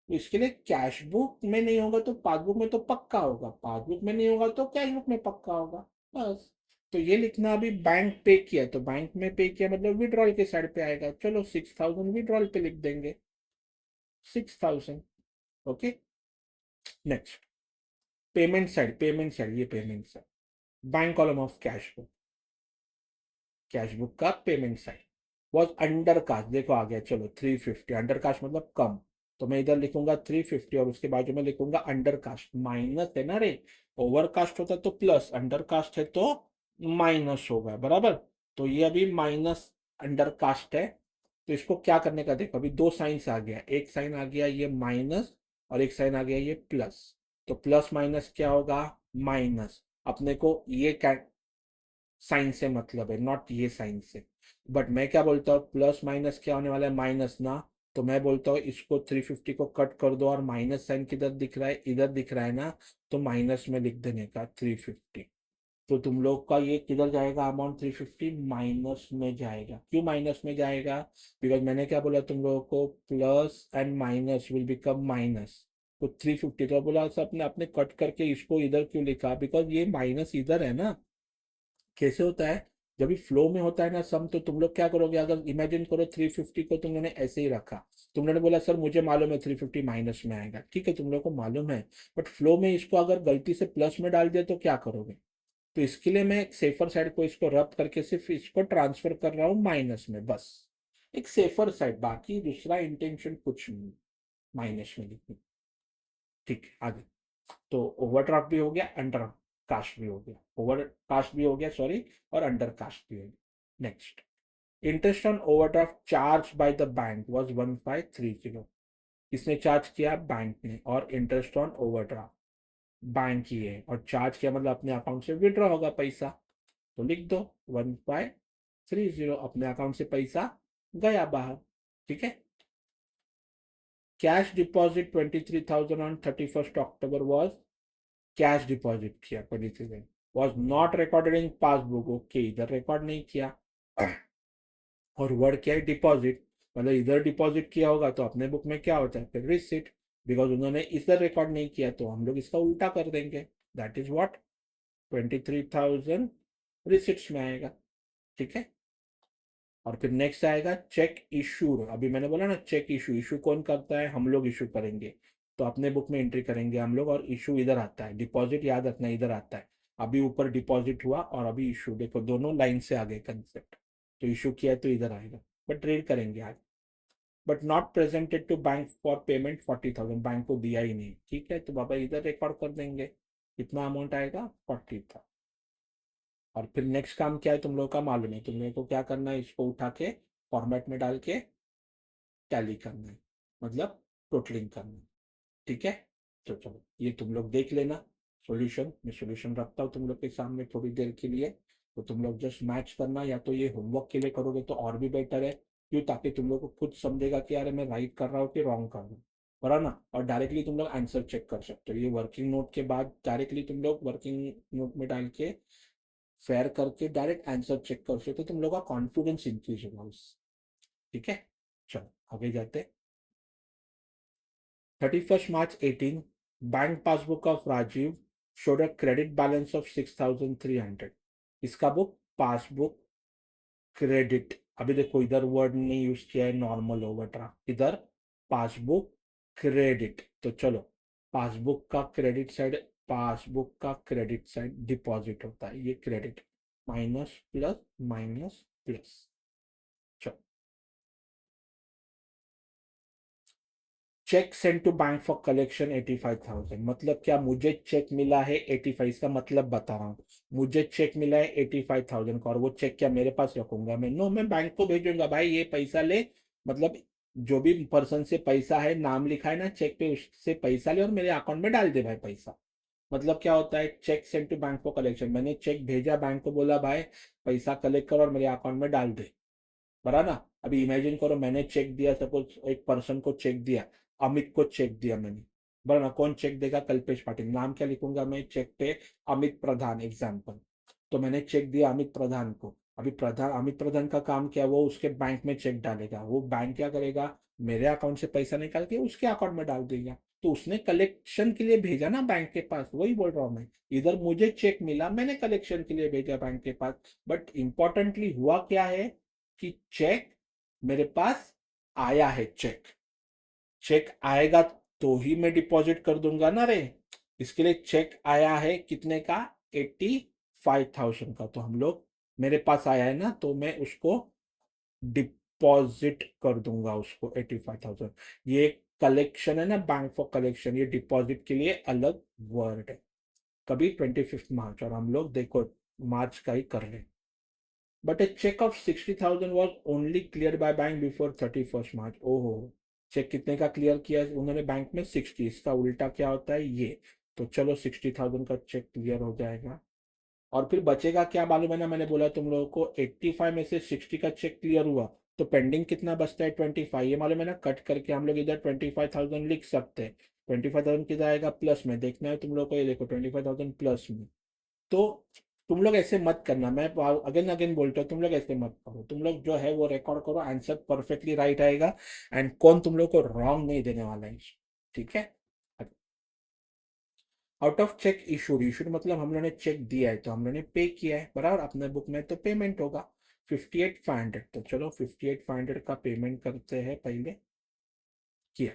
तो इसके लिए कैश बुक में नहीं होगा तो पासबुक में तो पक्का होगा, पासबुक में नहीं होगा तो कैश बुक में पक्का होगा, बस। तो ये लिखना, अभी बैंक पे किया तो बैंक में पे किया मतलब विड्रॉल के साइड पे आएगा, चलो 6,000 विड्रॉल पे लिख देंगे, 6,000। Okay, next, payment side, payment side, ये payment side, bank column of cash book, cash book का payment side was undercast, देखो आ गया, चलो 350, अंडर कास्ट मतलब कम, तो मैं इधर लिखूंगा 350 और उसके बाजू में लिखूंगा अंडर कास्ट, माइनस है ना रे, ओवर कास्ट होता तो प्लस, अंडर कास्ट है तो माइनस होगा, बराबर। तो ये अभी माइनस अंडर कास्ट है, तो इसको क्या करने का, देखो अभी दो साइंस आ गया, एक साइन आ गया ये माइनस और एक साइन आ गया ये प्लस। तो प्लस माइनस क्या होगा, माइनस, अपने को ये साइन से मतलब है, नॉट ये साइन से। बट मैं क्या बोलता हूँ, प्लस माइनस क्या होने वाला है, माइनस ना। तो मैं बोलता हूँ इसको 350 को कट कर दो और माइनस साइन किधर दिख रहा है, इधर दिख रहा है ना, तो माइनस में लिख देने का 350। तो तुम लोग का ये किधर जाएगा, अमाउंट 350 माइनस में जाएगा। क्यों माइनस में जाएगा? बिकॉज मैंने क्या बोला तुम लोगों को, plus and minus will become minus. तो 350 तो बोला सर अपने अपने कट करके इसको इधर क्यों लिखा, बिकॉज ये माइनस इधर है ना। कैसे होता है, जब भी फ्लो में होता है ना सम, तो तुम लोग क्या करोगे, अगर इमेजिन करो 350 को तुम लोगों ने ऐसे ही रखा, तुम लोगों ने बोला सर मुझे मालूम है 350 माइनस में आएगा, ठीक है तुम लोग को मालूम है, बट फ्लो में इसको अगर गलती से प्लस में डाल दिया तो क्या करोगे? तो इसके लिए मैं एक सेफर साइड को इसको रब करके सिर्फ इसको ट्रांसफर कर रहा हूँ माइनस में, बस एक सेफर साइड, बाकी दूसरा इंटेंशन कुछ नहीं माइनस में लिखने। ठीक है आगे। तो ओवरड्राफ्ट भी हो गया, अंडर कास्ट भी हो गया, ओवर कास्ट भी हो गया सॉरी, और अंडर कास्ट भी हो गया। Next, interest on overdraft charge by the bank was 1530। किसने चार्ज किया? बैंक ने। और इंटरेस्ट ऑन ओवरड्राफ्ट बैंक ही है, और चार्ज किया मतलब अपने अकाउंट से विड्रॉ होगा पैसा, तो लिख दो 1530, अपने अकाउंट से पैसा गया बाहर। ठीक है। Cash deposit 23,000 on 31 October was, cash deposit किया 23,000, was not recorded in passbook, okay इधर रिकॉर्ड नहीं किया। और वर्ड क्या है? डिपॉजिट, मतलब इधर डिपॉजिट किया होगा तो अपने बुक में क्या होता है फिर? रिसिट। बिकॉज उन्होंने इधर रिकॉर्ड नहीं किया तो हम लोग इसका उल्टा कर देंगे, दैट इज व्हाट, 23,000 रिसिट्स में आएगा। ठीक है। और फिर नेक्स्ट आएगा चेक इशू। अभी मैंने बोला ना चेक इशू, इशू कौन करता है? हम लोग इशू करेंगे, तो अपने बुक में एंट्री करेंगे हम लोग, और इशू इधर आता है, डिपॉजिट याद रखना इधर आता है। अभी ऊपर डिपॉजिट हुआ और अभी इशू, देखो दोनों लाइन से आगे कंसेप्ट। तो इशू किया है तो इधर आएगा, बट रीड करेंगे आज। But not presented to bank for payment 40,000, bank को दिया ही नहीं, ठीक है तो बाबा इधर रिकॉर्ड कर देंगे, कितना अमाउंट आएगा? 40,000। और फिर नेक्स्ट काम क्या है तुम लोगों का मालूम है, तुम लोगों को क्या करना है, इसको उठा के फॉर्मेट में डाल के टैली करना है, मतलब टोटलिंग करना है। ठीक है। तो चलो ये तुम लोग देख लेना सॉल्यूशन, मैं सॉल्यूशन रखता हूँ तुम लोग के सामने थोड़ी देर के लिए, तो तुम लोग जस्ट मैच करना, या तो ये होमवर्क के लिए करोगे तो और भी बेटर है, क्यों? ताकि तुम लोग को खुद समझेगा कि यार मैं राइट कर रहा हूँ कि रॉन्ग कर रहा हूँ, बरा ना। और डायरेक्टली तुम लोग आंसर चेक कर सकते हो, ये वर्किंग नोट के बाद डायरेक्टली तुम लोग वर्किंग नोट में डाल के फेयर करके डायरेक्ट आंसर चेक कर सकते हो, तो तुम लोग का कॉन्फिडेंस इंक्रीज होगा उससे। ठीक है। चलो आगे जाते हैं। 31 March 2018, bank passbook of Rajiv showed a credit balance of 6,300। इसका बुक पासबुक क्रेडिट, अभी देखो इधर वर्ड नहीं यूज किया है नॉर्मल ओवरड्राफ्ट, इधर पासबुक क्रेडिट। तो चलो पासबुक का क्रेडिट साइड, पासबुक का क्रेडिट साइड डिपॉजिट होता है, ये credit, minus plus minus plus. चलो, cheque send to bank for collection 85,000, मतलब क्या? मुझे चेक मिला है 85, इसका मतलब बता रहा हूँ, मुझे चेक मिला है 85,000 का, और वो चेक क्या मेरे पास रखूंगा मैं? नो, मैं बैंक को भेजूंगा, भाई ये पैसा ले, मतलब जो भी पर्सन से पैसा है, नाम लिखा है ना चेक पे, उससे पैसा ले और मेरे अकाउंट में डाल दे भाई पैसा। मतलब क्या होता है cheque send to bank for collection, मैंने चेक भेजा बैंक को, बोला भाई पैसा कलेक्ट कर और मेरे अकाउंट में डाल दे, बरा ना। अभी इमेजिन करो मैंने चेक दिया, सपोज एक पर्सन को चेक दिया, अमित को चेक दिया मैंने, बरा ना। कौन चेक देगा? कल्पेश पाटिल। नाम क्या लिखूंगा मैं चेक पे? अमित प्रधान एग्जाम्पल। तो मैंने चेक दिया अमित प्रधान को, अभी प्रधान, अमित प्रधान का काम क्या है? वो उसके बैंक में चेक डालेगा, वो बैंक क्या करेगा? मेरे अकाउंट से पैसा निकाल के उसके अकाउंट में डाल देगा, तो उसने कलेक्शन के लिए भेजा ना बैंक के पास, वही बोल रहा हूँ मैं। इधर मुझे चेक मिला, मैंने कलेक्शन के लिए भेजा बैंक के पास, बट इंपॉर्टेंटली हुआ क्या है कि चेक मेरे पास आया है, चेक, चेक आएगा तो ही मैं डिपॉजिट कर दूंगा ना रे। इसके लिए चेक आया है कितने का? 85,000 का, तो हम लोग, मेरे पास आया है ना तो मैं उसको डिपॉजिट कर दूंगा उसको 85,000। ये कलेक्शन है ना, बैंक फॉर कलेक्शन, ये डिपॉजिट के लिए अलग वर्ड है। कभी 25 मार्च, और हम लोग देखो मार्च का ही कर रहे हैं। But a check of 60,000 was only cleared by bank before 31 March। ओहो, चेक कितने का क्लियर किया उन्होंने बैंक में? 60। इसका उल्टा क्या होता है ये? तो चलो 60,000 का चेक क्लियर हो जाएगा, और फिर बचेगा क्या मालूम है ना, मैंने बोला तुम लोगों को 85 में से 60 का चेक क्लियर हुआ, तो पेंडिंग कितना बचता है? 25, ये मालूम है ना, कट करके हम लोग इधर 25,000 लिख सकते हैं। 25,000 किधर आएगा? प्लस में, देखना है तुम लोग को, ये देखो 25,000 प्लस में। तो तुम लोग ऐसे मत करना, मैं अगेन अगेन बोलता हूँ, तुम लोग ऐसे मत करो। तुम लोग जो है वो रिकॉर्ड करो, आंसर परफेक्टली राइट आएगा। एंड कौन तुम लोग को रॉन्ग नहीं देने वाला है, ठीक है। Out of check issued, issued मतलब हम लोगों ने चेक दिया है तो हम लोगों ने पे किया है, बराबर। अपने बुक में तो पेमेंट होगा 58,500, तो चलो 58,500 का पेमेंट करते हैं पहले। किया।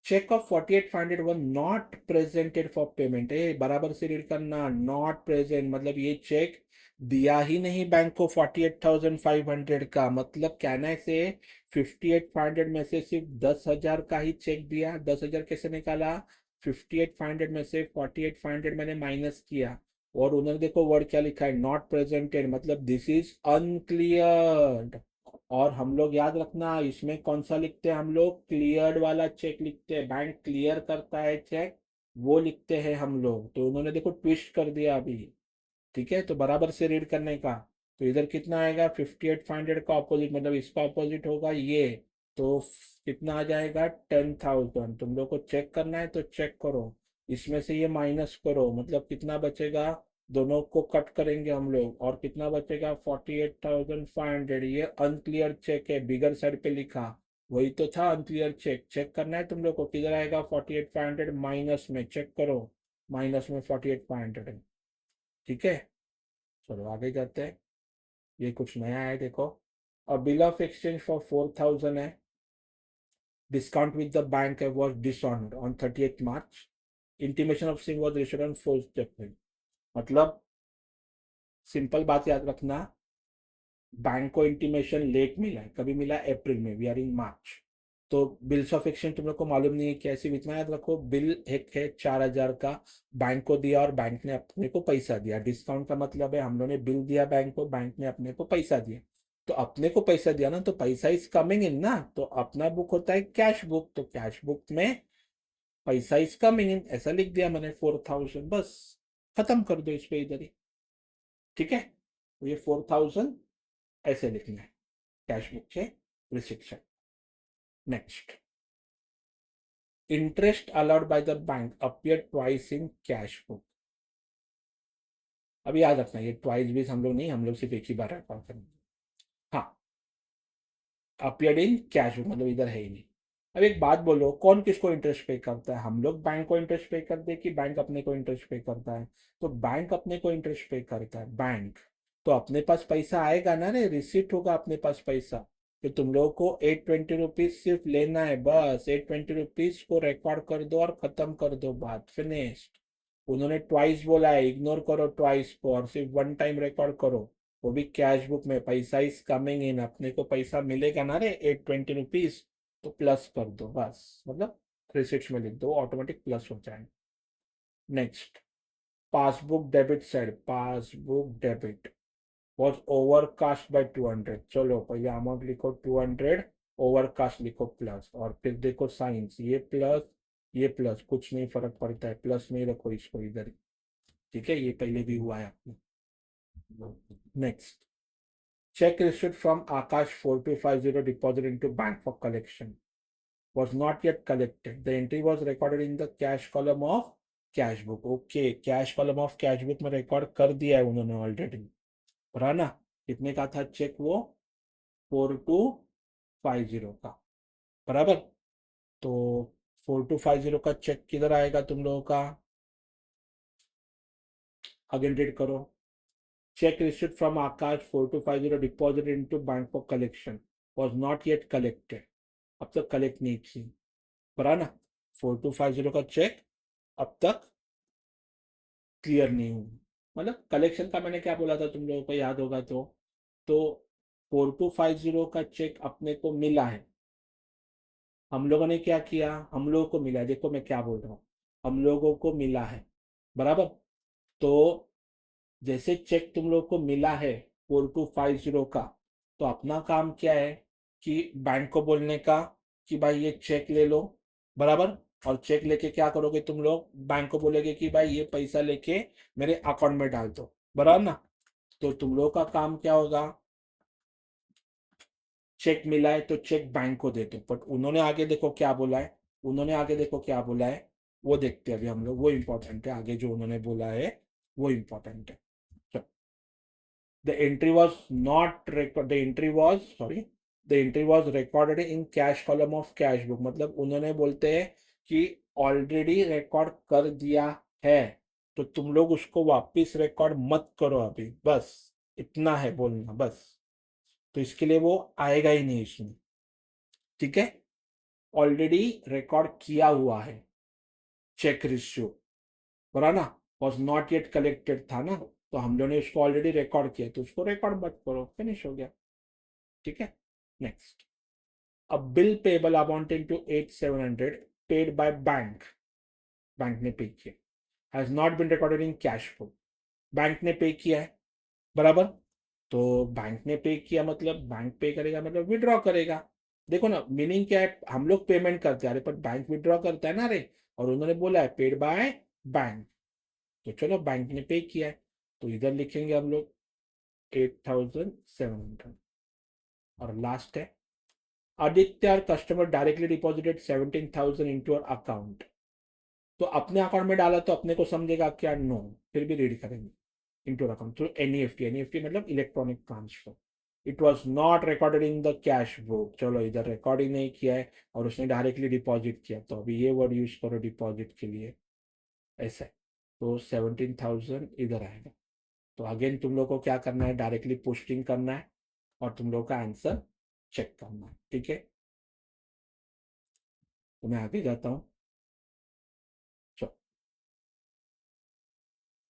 Cheque of 48,500 were not presented for payment, ए बराबर से रीड करना, नॉट प्रेजेंट मतलब ये चेक दिया ही नहीं बैंक को 48,500 का, मतलब कहना है से 58,500 में से सिर्फ 10,000 का ही चेक दिया। 10,000 कैसे निकाला, 58,500 में से 48,500 मैंने माइनस किया, और उन्होंने देखो वर्ड क्या लिखा है, नॉट प्रेजेंटेड, मतलब दिस इज अनक्लियर। और हम लोग याद रखना, इसमें कौन सा लिखते हैं हम लोग, क्लियर्ड वाला चेक लिखते हैं, बैंक क्लियर करता है चेक, वो लिखते हैं हम लोग। तो उन्होंने देखो ट्विस्ट कर दिया अभी, ठीक है। तो बराबर से रीड करने का, तो इधर कितना आएगा, 58,500 का ऑपोजिट, मतलब इसका ऑपोजिट होगा ये, तो कितना आ जाएगा, 10,000। तुम लोग को चेक करना है तो चेक करो, इसमें से ये माइनस करो, मतलब कितना बचेगा, दोनों को कट करेंगे हम लोग, और कितना बचेगा 48,500। ये अनक्लियर चेक है, बिगर साइड पे लिखा, वही तो था अनक्लियर चेक। चेक करना है तुम लोग को, किधर आएगा 48,500 माइनस में, चेक करो, माइनस में 48,500, ठीक है। चलो आगे जाते हैं, ये कुछ नया है देखो। A bill of exchange for 4,000 है, discount with the bank was dishonored on 30th March. Intimation of same was issued on 4th April. मतलब सिंपल बात याद रखना, बैंक को इंटीमेशन लेट मिला है, कभी मिला, अप्रैल में, वी आर इन मार्च। तो बिल्स ऑफ एक्सचेंज तुम लोग को मालूम नहीं है कैसे, इतना याद रखो, बिल एक है 4,000 का, बैंक को दिया और बैंक ने अपने को पैसा दिया। डिस्काउंट का मतलब है हम लोगों ने बिल दिया बैंक को, बैंक ने अपने को पैसा दिया। तो अपने को पैसा दिया ना, तो पैसा इज कमिंग इन ना, तो अपना बुक होता है कैश बुक, तो कैश बुक में पैसा इज कमिंग इन, ऐसा लिख दिया मैंने 4,000, बस खत्म कर दो इस पे इधर ही, ठीक है। तो ये 4,000 ऐसे लिखना है कैश बुक के restriction. Next, interest allowed by the bank appeared twice in cash book। अब याद रखना, ये ट्वाइस भी हम लोग नहीं, हम लोग सिर्फ एक ही बार रिकॉर्ड करेंगे। हाँ, अपियर्ड इन कैश बुक मतलब इधर है ही नहीं। अब एक बात बोलो, कौन किसको इंटरेस्ट पे करता है, हम लोग बैंक को इंटरेस्ट पे करते हैं कि बैंक अपने को इंटरेस्ट पे करता है, तो बैंक अपने को इंटरेस्ट पे करता है, बैंक। तो अपने पास पैसा आएगा ना रे, रिसीट होगा अपने पास पैसा, कि तुम लोगों को 820 रुपीज सिर्फ लेना है, बस 820 रुपीज को रिकॉर्ड कर दो और खत्म कर दो, बात फिनिश्ड। उन्होंने ट्वाइस बोला है, इग्नोर करो ट्वाइस को, और सिर्फ वन टाइम रिकॉर्ड करो, वो भी कैश बुक में। पैसा इज कमिंग इन, अपने को पैसा मिलेगा ना रे 820 रुपीज, तो प्लस कर दो बस, मतलब 36 में लिख दो, ऑटोमेटिक प्लस हो जाएगा। Next, passbook debit side, passbook debit was overcast bye 200। चलो पहले अमाउंट लिखो 200, ओवरकास्ट लिखो प्लस, और फिर देखो साइंस, ये प्लस ये प्लस, कुछ नहीं फर्क पड़ता है, प्लस नहीं रखो इसको इधर, ठीक है, ये पहले भी हुआ है आपने। Next, check received from Akash 4250 deposited into bank for collection was not yet collected. The entry was recorded in the cash column of cash book. Okay, cash column of cash book में record कर दिया है उन्होंने already, पढ़ा ना। कितने का था चेक वो, 4250 का, बराबर। तो 4250 का चेक किधर आएगा तुम लोगों का, अगेन रीड करो। Check received from Akash 4250 deposited into bank for collection was not yet collected। अब तक कलेक्ट नहीं की, बरा ना। 4250 का चेक अब तक क्लियर नहीं हुआ, मतलब कलेक्शन का मैंने क्या बोला था तुम लोगों को याद होगा तो 4250 का चेक अपने को मिला है, हम लोगों ने क्या किया, हम लोगों को मिला है, देखो मैं क्या बोल रहा हूँ, हम लोगों को मिला है, बराबर। तो जैसे चेक तुम लोग को मिला है 4250 का, तो अपना काम क्या है कि बैंक को बोलने का कि भाई ये चेक ले लो, बराबर। और चेक लेके क्या करोगे तुम लोग, बैंक को बोलेगे कि भाई ये पैसा लेके मेरे अकाउंट में डाल दो, बराबर ना। तो तुम लोग का काम क्या होगा, चेक मिला है तो चेक बैंक को दे दो, बट उन्होंने आगे देखो क्या बोला है, उन्होंने आगे देखो क्या बोला है, वो देखते हैं अभी हम लोग, वो इंपॉर्टेंट है आगे जो उन्होंने बोला है। वो इम्पोर्टेंट है। The entry was not record the entry was sorry the entry was recorded in cash column of cash book, मतलब उन्होंने बोलते हैं कि ऑलरेडी रिकॉर्ड कर दिया है, तो तुम लोग उसको वापस रिकॉर्ड मत करो अभी, बस इतना है बोलना बस। तो इसके लिए वो आएगा ही नहीं इसमें, ठीक है। ऑलरेडी रिकॉर्ड किया हुआ है, चेक रिश्यू, बरा ना, वॉज नॉट येट कलेक्टेड था ना, तो हम लोगों ने उसको ऑलरेडी रिकॉर्ड किया, तो उसको रिकॉर्ड मत करो, फिनिश हो गया, ठीक है। Next, a bill payable amounting to 8700 paid by bank, bank ने पे किया, has not been recorded in cash flow, bank ने पे किया है, बराबर। तो बैंक ने पे किया मतलब बैंक पे करेगा मतलब विड्रॉ करेगा। देखो ना मीनिंग क्या है, हम लोग पेमेंट करते हैं, अरे पर बैंक विड्रॉ करता है ना रे, और उन्होंने बोला है पेड बाय बैंक, तो चलो बैंक ने पे किया है, तो इधर लिखेंगे हम लोग 8700। और लास्ट है, आदित्य और customer directly deposited 17,000 into your account, तो अपने अकाउंट में डाला तो अपने को समझेगा क्या, नो, फिर भी रीड करेंगे, into account through NEFT, NEFT मतलब electronic transfer, it was not recorded in the cash book, चलो इधर रिकॉर्ड ही नहीं किया है और उसने डायरेक्टली डिपॉजिट किया, तो अभी ये वर्ड यूज करो डिपॉजिट के लिए, ऐसा है। तो 17,000 इधर आएगा। तो अगेन तुम लोग को क्या करना है, डायरेक्टली पोस्टिंग करना है और तुम लोग का आंसर चेक करना है, ठीक है। तो मैं आगे जाता हूँ।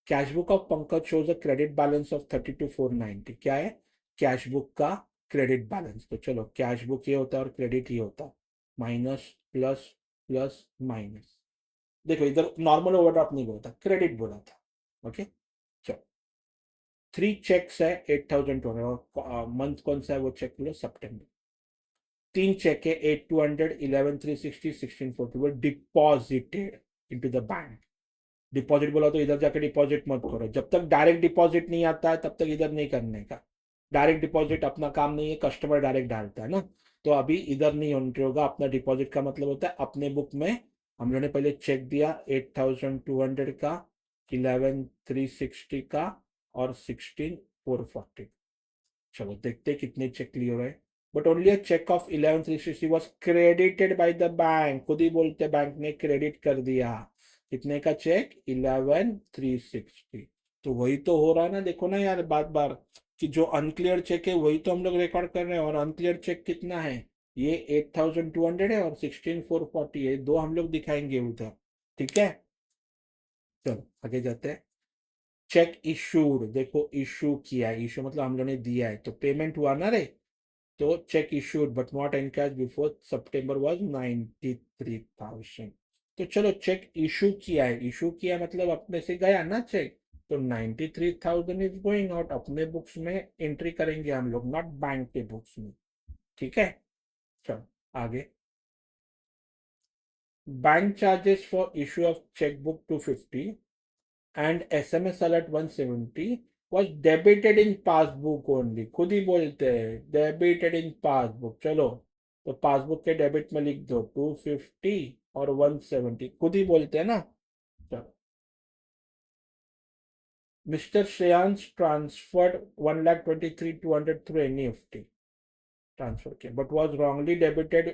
Cash book of Pankaj shows a credit balance of 32,490, क्या है, कैश बुक का क्रेडिट बैलेंस, तो चलो कैश बुक ये होता है और क्रेडिट ये होता है, माइनस प्लस प्लस माइनस, देखो इधर नॉर्मल ओवरड्राफ्ट नहीं बोला था, क्रेडिट बोला था, ओके। चलो 3 चेक्स है 8,200, और मंथ कौन सा है वो चेक लो, सितंबर। 3 चेक है 8,200, 11,360, 16,40, वो deposited into the bank. Deposit बोला तो इधर जाके डिपॉजिट मत करो, जब तक डायरेक्ट डिपॉजिट नहीं आता है तब तक इधर नहीं करने का। डायरेक्ट डिपॉजिट अपना काम नहीं है, कस्टमर डायरेक्ट डालता है ना, तो अभी इधर नहीं एंट्री होगा, अपना डिपॉजिट का मतलब होता है अपने बुक में हम लोगों ने पहले चेक दिया 8,200 का, 11,360 का और 16,440। चलो देखते कितने चेक लिए हुए, but only a cheque of 11,360 was credited by the bank, खुद ही बोलते बैंक ने क्रेडिट कर दिया, कितने का चेक, 11,360। तो वही तो हो रहा है ना, देखो ना यार बार बार, कि जो अनक्लियर चेक है वही तो हम लोग रिकॉर्ड कर रहे हैं, और अनक्लियर चेक कितना है, ये 8,200 है और 16,440 है, दो हम लोग दिखाएंगे उधर, ठीक है। चलो आगे जाते हैं। चेक इशूड, देखो इशू किया है, इशू मतलब हम लोग ने दिया है, तो पेमेंट हुआ ना रे, तो check issued but not encash before September was 93,000, तो चलो चेक इशू किया है, इशू किया मतलब अपने से गया ना चेक, तो 93,000 इज गोइंग आउट, अपने बुक्स में एंट्री करेंगे हम लोग, नॉट बैंक के बुक्स में, ठीक है। चलो आगे, bank charges for issue of cheque book 250 and SMS alert 170 was debited in passbook only, खुद ही बोलते हैं debited in passbook, चलो तो पासबुक के डेबिट में लिख दो 250 और 170, खुद ही बोलते हैं ना। चलो, mister Shreyansh transferred 1,23,200 through NEFT, transfer किया but was wrongly debited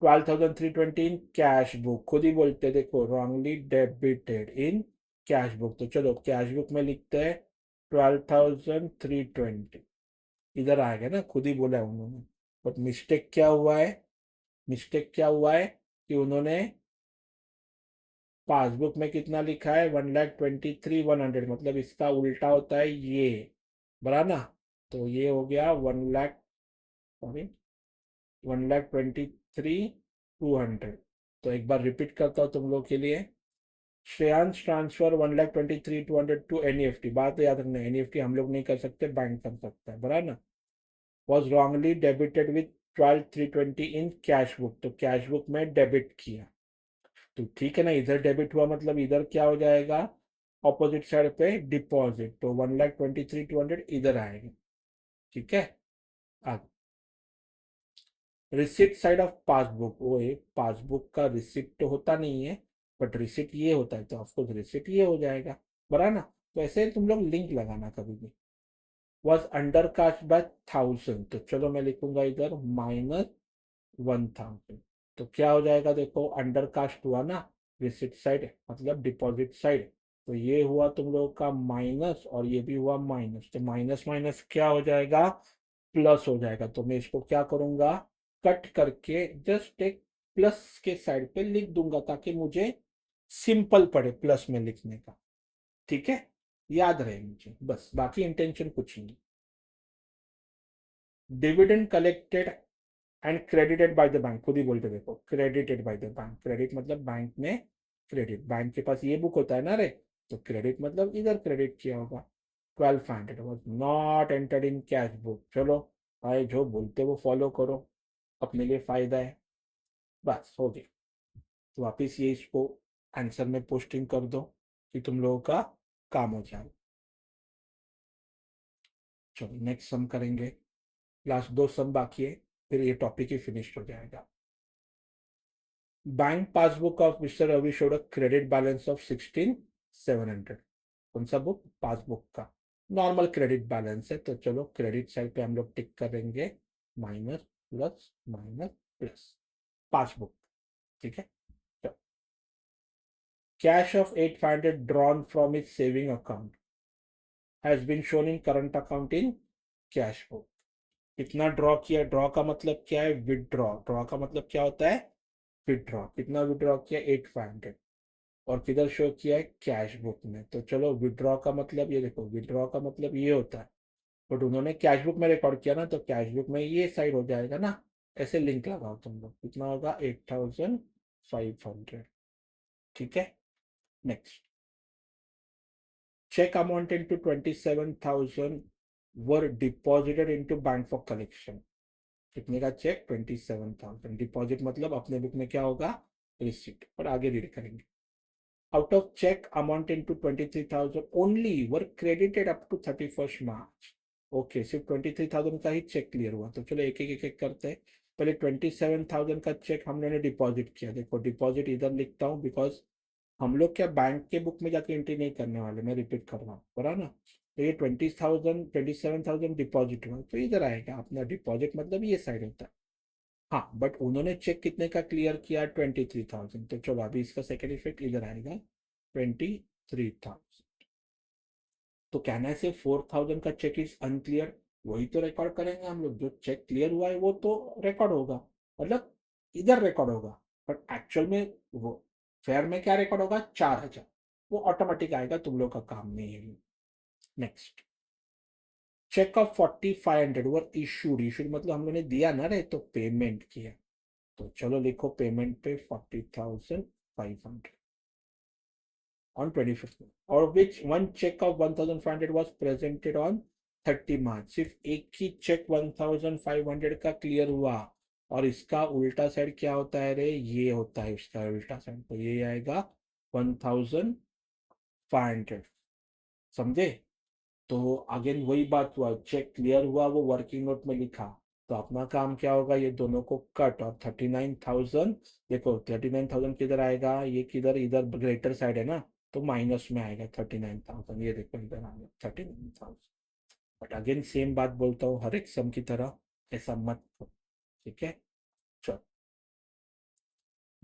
12,320 in cash book, खुद ही बोलते देखो wrongly debited in cash book, तो चलो कैश बुक में लिखते हैं 12,320, इधर आ गया ना, खुद ही बोला है उन्होंने, बट मिस्टेक क्या हुआ है, मिस्टेक क्या हुआ है कि उन्होंने पासबुक में कितना लिखा है 1,23,100, मतलब इसका उल्टा होता है ये, बरा ना, तो ये हो गया 1,00,000, सॉरी 1,23,200। तो एक बार रिपीट करता हूँ तुम लोग के लिए, श्रेयांश ट्रांसफर 1,23,200 टू एनईएफटी, बात तो याद रखना, एनईएफटी हम लोग नहीं कर सकते, बैंक कर सकता है, बराबर ना, was wrongly debited with 12,320 in cash book, तो कैश बुक में डेबिट किया, तो ठीक है ना, इधर डेबिट हुआ मतलब इधर क्या हो जाएगा, ऑपोजिट साइड पे डिपॉजिट, तो 1,23,200 इधर आएगा, ठीक है। रिसिट साइड ऑफ पासबुक, वो है पासबुक का रिसिट तो होता नहीं है, बट रिसिट ये होता है, तो ऑफकोर्स रिसिट ये हो जाएगा, बरा ना। तो ऐसे तुम लोग लिंक लगाना कभी भी। वॉज अंडर कास्ट बाय 1000, तो चलो मैं लिखूंगा इधर -1000। तो क्या हो जाएगा, देखो अंडर कास्ट हुआ ना, रिसिट साइड मतलब डिपॉजिट साइड, तो ये हुआ तुम लोगों का माइनस और ये भी हुआ माइनस, तो माइनस माइनस क्या हो जाएगा, प्लस हो जाएगा। तो मैं इसको क्या करूंगा, कट करके जस्ट एक प्लस के साइड पे लिख दूंगा ताकि मुझे सिंपल पड़े प्लस में लिखने का। ठीक है, याद रहे मुझे, बस बाकी इंटेंशन कुछ नहीं। Dividend collected and credited by the bank, खुद ही बोलते देखो, credited by the bank, credit मतलब बैंक ने क्रेडिट, बैंक के पास ये बुक होता है ना रे, तो क्रेडिट मतलब इधर क्रेडिट किया होगा। 1200 was not entered in cash book. चलो भाई, जो बोलते वो फॉलो करो, अपने लिए फायदा है। बस हो गया। तो वापिस ये इसको आंसर में पोस्टिंग कर दो कि तुम लोगों का काम हो जाए। चलो नेक्स्ट सम करेंगे, लास्ट दो सम बाकी है, फिर ये टॉपिक ही फिनिश हो जाएगा। Bank passbook of mister Ravi showed a credit balance of 16,700। कौन सा बुक, पासबुक का नॉर्मल क्रेडिट बैलेंस है, तो चलो क्रेडिट साइड पे हम लोग टिक करेंगे minus plus minus plus, passbook. ठीक है, तो cash of 8,500 drawn from is saving account has been shown in current account in cash book. कितना ड्रॉ किया, ड्रॉ का मतलब क्या है, विदड्रॉ, ड्रॉ का मतलब क्या होता है, विदड्रॉ। कितना विदड्रॉ किया, 8,500, और किधर शो किया है, कैश बुक में। तो चलो विड्रॉ का मतलब ये देखो, विड्रॉ का मतलब ये होता है, बट उन्होंने कैश बुक में रिकॉर्ड किया ना, तो कैश बुक में ये साइड हो जाएगा ना, ऐसे लिंक लगाओ तुम लोग, कितना होगा 8,500। ठीक है, next. Cheque amounted to 27,000 were deposited into bank for collection. कितने का चेक, 27,000, डिपॉजिट मतलब अपने बुक में क्या होगा, रिसिप्ट, और आगे रीड करेंगे। Out of check amounting to 23,000 only were credited up to 31st March. Okay, सिर्फ 23,000 का ही चेक क्लियर हुआ, तो चलो एक एक एक एक करते हैं। पहले 27,000 का चेक हम लोगों ने डिपॉजिट किया, देखो डिपॉजिट इधर लिखता हूँ बिकॉज हम लोग क्या बैंक के बुक में जाके एंट्री नहीं करने वाले, मैं रिपीट कर रहा हूँ, बरा ना। तो ये 27,000 डिपॉजिट हुआ, तो इधर आएगा अपना डिपॉजिट, मतलब ये साइड होता है। हाँ, बट उन्होंने चेक कितने का क्लियर किया, 23,000, तो चलो अभी इसका सेकेंड इफेक्ट इधर आएगा, 23,000। तो कहना है से 4,000 का चेक इज अनक्लियर, वही तो रिकॉर्ड करेंगे हम लोग, जो चेक क्लियर हुआ है वो तो रिकॉर्ड होगा, मतलब इधर रिकॉर्ड होगा, बट एक्चुअल में वो फेयर में क्या रिकॉर्ड होगा, 4,000, वो ऑटोमेटिक आएगा, तुम लोग का काम नहीं है। Next. Cheque of 4,500 were issued, issued मतलब हम लोग ने दिया ना रे, तो पेमेंट किया, तो चलो लिखो पेमेंट पे 40,500 on 25th, और which one check of 1,500 was presented on 30 March। सिर्फ एक ही चेक 1,500 का क्लियर हुआ, और इसका उल्टा साइड क्या होता है रे, ये होता है इसका उल्टा साइड, तो ये आएगा 1,500। समझे, तो अगेन वही बात हुआ, चेक क्लियर हुआ, वो वर्किंग नोट में लिखा, तो अपना काम क्या होगा, ये दोनों को कट, और 39,000, देखो 39,000 किधर आएगा, ये किधर, इधर ग्रेटर साइड है ना, तो माइनस में आएगा 39,000, ये देखो इधर आ गया 39,000। बट अगेन सेम बात बोलता हूँ, हर एक सम की तरह ऐसा मत करो। ठीक है, चलो।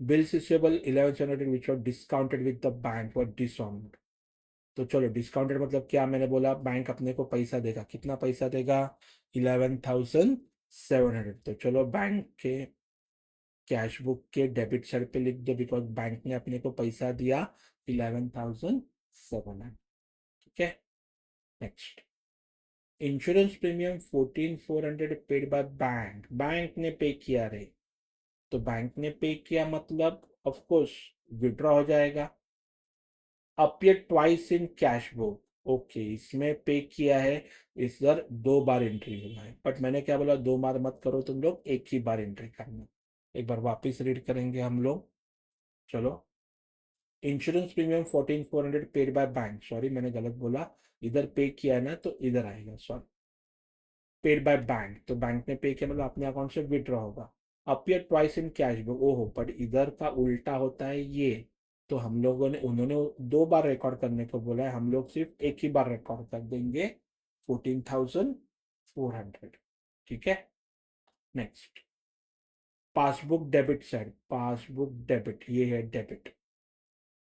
Bills receivable 11 generated which were discounted with the bank were dishonoured. तो चलो डिस्काउंटेड मतलब क्या, मैंने बोला बैंक अपने को पैसा देगा, कितना पैसा देगा, 11,700। तो चलो बैंक के कैश बुक के डेबिट साइड पे लिख दो, बिकॉज बैंक ने अपने को पैसा दिया 11,700। ठीक है, next. Insurance premium 14,400 paid by bank, bank ने पे किया रे, तो बैंक ने पे किया मतलब ऑफ कोर्स विड्रॉ हो जाएगा। Appear twice in cash book, okay, इसमें पे किया है, इस बार दो बार एंट्री हुआ है, बट मैंने क्या बोला, दो बार मत करो तुम लोग, एक ही बार एंट्री करना। एक बार वापस रीड करेंगे हम लोग, चलो। Insurance premium 14,400 paid by bank, sorry मैंने गलत बोला, इधर पे किया है ना, तो इधर आएगा, सॉरी, पेड बाय बैंक, तो बैंक ने पे किया मतलब अपने अकाउंट से विड्रॉ होगा। Appear twice in cash book, ओहो, बट इधर का उल्टा होता है ये, तो हम लोगों ने उन्होंने 2 बार रिकॉर्ड करने को बोला है, हम लोग सिर्फ एक ही बार रिकॉर्ड कर देंगे, 14,400। ठीक है। Next, passbook debit side, passbook debit, ये है डेबिट।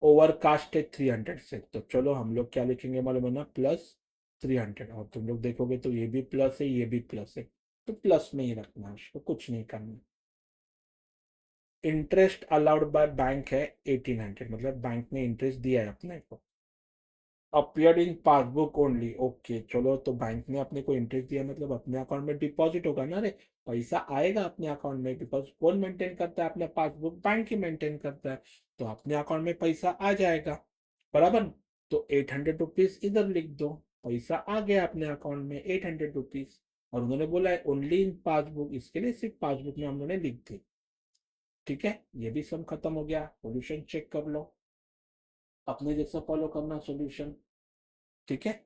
ओवरकास्ट है 300 से, तो चलो हम लोग क्या लिखेंगे मालूम है ना, +300। और तुम लोग देखोगे तो ये भी प्लस है, ये भी प्लस है, तो प्लस में ही रखना है, उसको कुछ नहीं करना। इंटरेस्ट अलाउड बाय बैंक है 1800, मतलब बैंक ने इंटरेस्ट दिया है अपने को। Appear in passbook only, okay चलो, तो बैंक ने अपने को इंटरेस्ट दिया मतलब अपने अकाउंट में डिपॉजिट होगा ना रे, पैसा आएगा अपने अकाउंट में, बिकॉज कौन मेंटेन करता है अपना पासबुक, बैंक ही मेंटेन करता है, तो अपने अकाउंट में पैसा आ जाएगा, बराबर। तो 800 रुपीज इधर लिख दो, पैसा आ गया अपने अकाउंट में 800 रुपीज। और उन्होंने बोला है ओनली इन पासबुक, इसके लिए सिर्फ पासबुक में हम लोगों ने लिख दी। ठीक है, ये भी सम खत्म हो गया, सॉल्यूशन चेक कर लो, अपने जैसा फॉलो करना सॉल्यूशन। ठीक है,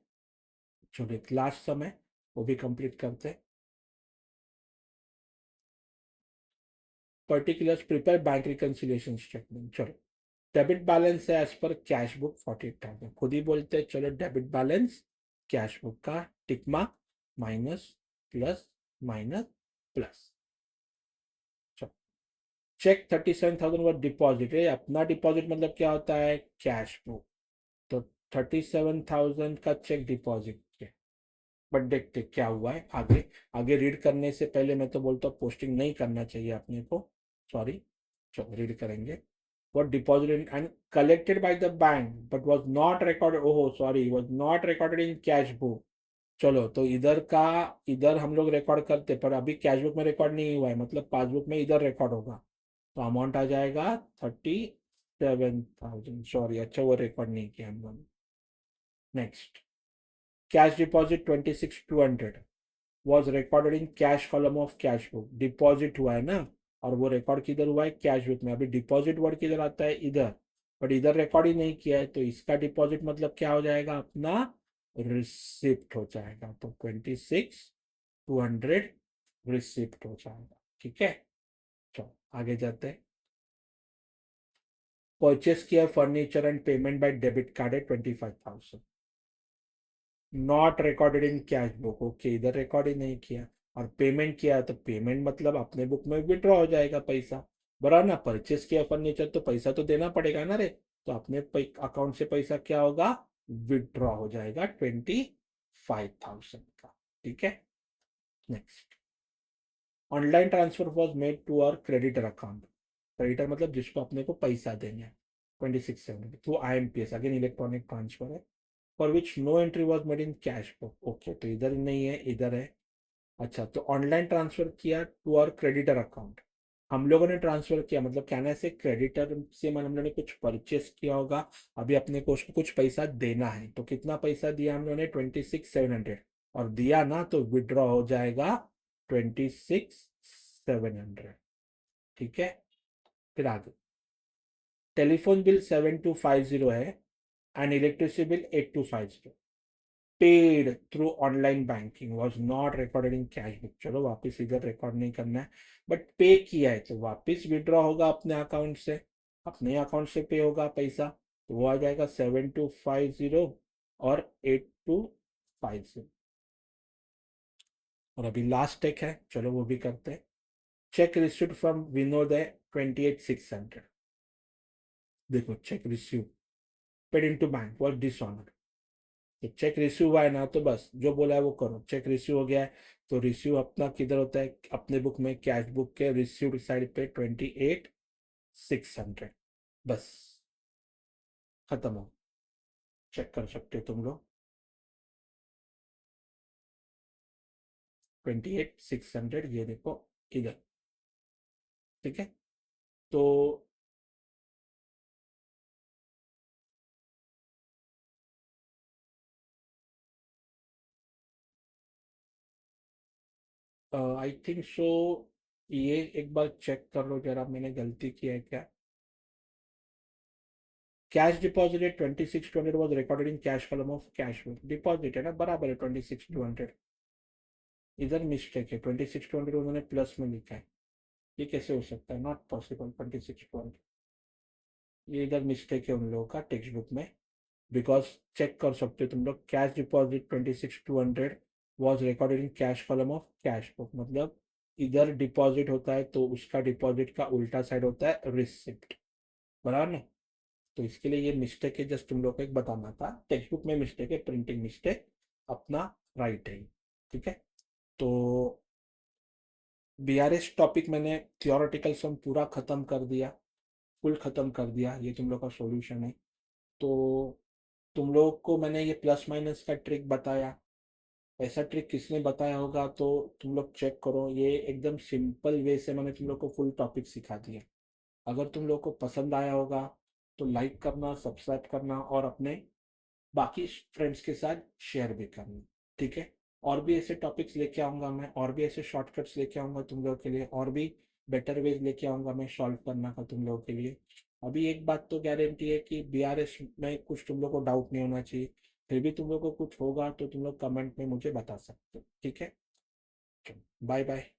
जो लास्ट सम है वो भी कंप्लीट करते हैं। Particulars prepare bank reconciliation statement, चलो। डेबिट बैलेंस है एज पर कैश बुक 48,000, खुद ही बोलते हैं, चलो डेबिट बैलेंस कैश बुक का tick mark, minus, plus, minus, plus. Cheque 37,000 worth deposit है, अपना डिपॉजिट मतलब क्या होता है, कैश बुक। तो 37,000 का चेक डिपॉजिट किया। बट देखते क्या हुआ है आगे। आगे रीड करने से पहले मैं तो बोलता हूँ पोस्टिंग नहीं करना चाहिए अपने को, सॉरी। चलो रीड करेंगे। What deposit and collected by the bank but was not recorded, ओहो sorry, was not recorded in cash book. चलो, तो इधर का, इधर हम लोग रिकॉर्ड करते, पर अभी कैश बुक में रिकॉर्ड नहीं हुआ है, मतलब पासबुक में इधर रिकॉर्ड होगा। तो अमाउंट आ जाएगा 37,000, सॉरी, अच्छा वो रिकॉर्ड नहीं किया हम लोग। Next, cash deposit 26,200 was recorded in cash column of cash book, deposit हुआ है ना, और वो रिकॉर्ड किधर हुआ है, कैश बुक में। अभी डिपॉजिट वर्ड किधर आता है, इधर, बट इधर रिकॉर्ड ही नहीं किया है, तो इसका डिपॉजिट मतलब क्या हो जाएगा अपना, रिसिप्ट हो जाएगा, तो 26,200 रिसिप्ट हो जाएगा। ठीक है, चलो आगे जाते हैं। परचेस किया furniture and payment by debit card है 25,000, not recorded in cash book, okay, इधर रिकॉर्ड ही नहीं किया। और पेमेंट किया तो पेमेंट मतलब अपने बुक में विड्रॉ हो जाएगा पैसा, बराबर ना। परचेस किया फर्नीचर तो पैसा तो देना पड़ेगा ना रे, तो अपने अकाउंट से पैसा क्या होगा, विड्रॉ हो जाएगा 25,000 का। ठीक है। Next, online transfer was made to our creditor account, creditor मतलब जिसको अपने को पैसा देना है, 26,700 through IMPS, again electronic transfer है, for which no entry was made in cash book, okay, तो इधर नहीं है, इधर है। अच्छा, तो ऑनलाइन ट्रांसफर किया टू आवर क्रेडिटर अकाउंट, हम लोगों ने ट्रांसफर किया, मतलब कहने से क्रेडिटर से हम लोगों ने कुछ परचेस किया होगा, अभी अपने को उसको कुछ पैसा देना है, तो कितना पैसा दिया हम लोगों ने, 26,700, और दिया ना तो विड्रॉ हो जाएगा 26,700। ठीक है, फिर आगे, टेलीफोन बिल 7,250 है, and electricity bill 8,250, paid through online banking was not recorded in cash book, चलो वापस इधर रिकॉर्ड नहीं करना है, बट पे किया है तो वापस विड्रॉ होगा अपने अकाउंट से, अपने अकाउंट से पे होगा पैसा, तो वो आ जाएगा 7,250 और 8,250। और अभी लास्ट टेक है, चलो वो भी करते हैं। चेक रिसीव्ड फ्रॉम विनोद है 28,600, देखो cheque receive paid in to bank was dishonoured, तो चेक रिसीव हुआ है ना, तो बस जो बोला है वो करो, चेक रिसीव हो गया है, तो रिसीव अपना किधर होता है, अपने बुक में कैश बुक के रिसीव्ड साइड पे 28,600, बस खत्म हो, चेक कर सकते हो तुम लोग, 28,600 ये देखो इधर। ठीक है, तो आई थिंक सो, ये एक बार चेक कर लो जरा, मैंने गलती की है क्या। Cash deposit 26,200 was recorded in cash column of cash book, deposit है ना, बराबर है 26,200, इधर मिस्टेक है, 26,200 उन्होंने प्लस में लिखा है, ये कैसे हो सकता है, नॉट पॉसिबल, 26,200। ये इधर मिस्टेक है उन लोगों का टेक्स्ट बुक में। बिकॉज चेक कर सकते हो तुम लोग, cash deposit 26,200 was recorded in cash column of cash book, मतलब इधर डिपॉजिट होता है तो उसका डिपॉजिट का उल्टा साइड होता है रिसिप्ट, बराबर ना। तो इसके लिए ये मिस्टेक है, जस्ट तुम लोग को एक बताना था, टेक्स्ट बुक में मिस्टेक है, प्रिंटिंग मिस्टेक अपना राइट है। ठीक है। तो बीआरएस टॉपिक मैंने थियोरेटिकल सम पूरा खत्म कर दिया, फुल खत्म कर दिया, ये तुम लोग का सॉल्यूशन है। तो तुम लोग को मैंने ये प्लस माइनस का ट्रिक बताया, ऐसा ट्रिक किसने बताया होगा तो तुम लोग चेक करो, ये एकदम सिंपल वे से मैंने तुम लोग को फुल टॉपिक सिखा दिया। अगर तुम लोग को पसंद आया होगा तो लाइक करना, सब्सक्राइब करना और अपने बाकी फ्रेंड्स के साथ शेयर भी करना। ठीक है। और भी ऐसे टॉपिक्स लेके आऊँगा मैं, और भी ऐसे शॉर्टकट्स लेके आऊँगा तुम लोगों के लिए, और भी बेटर वेज लेके आऊँगा मैं सॉल्व करना का तुम लोगों के लिए। अभी एक बात तो गारंटी है कि बीआरएस में कुछ तुम लोग को डाउट नहीं होना चाहिए। फिर भी तुम लोग को कुछ होगा तो तुम लोग कमेंट में मुझे बता सकते हो। ठीक है। Bye bye.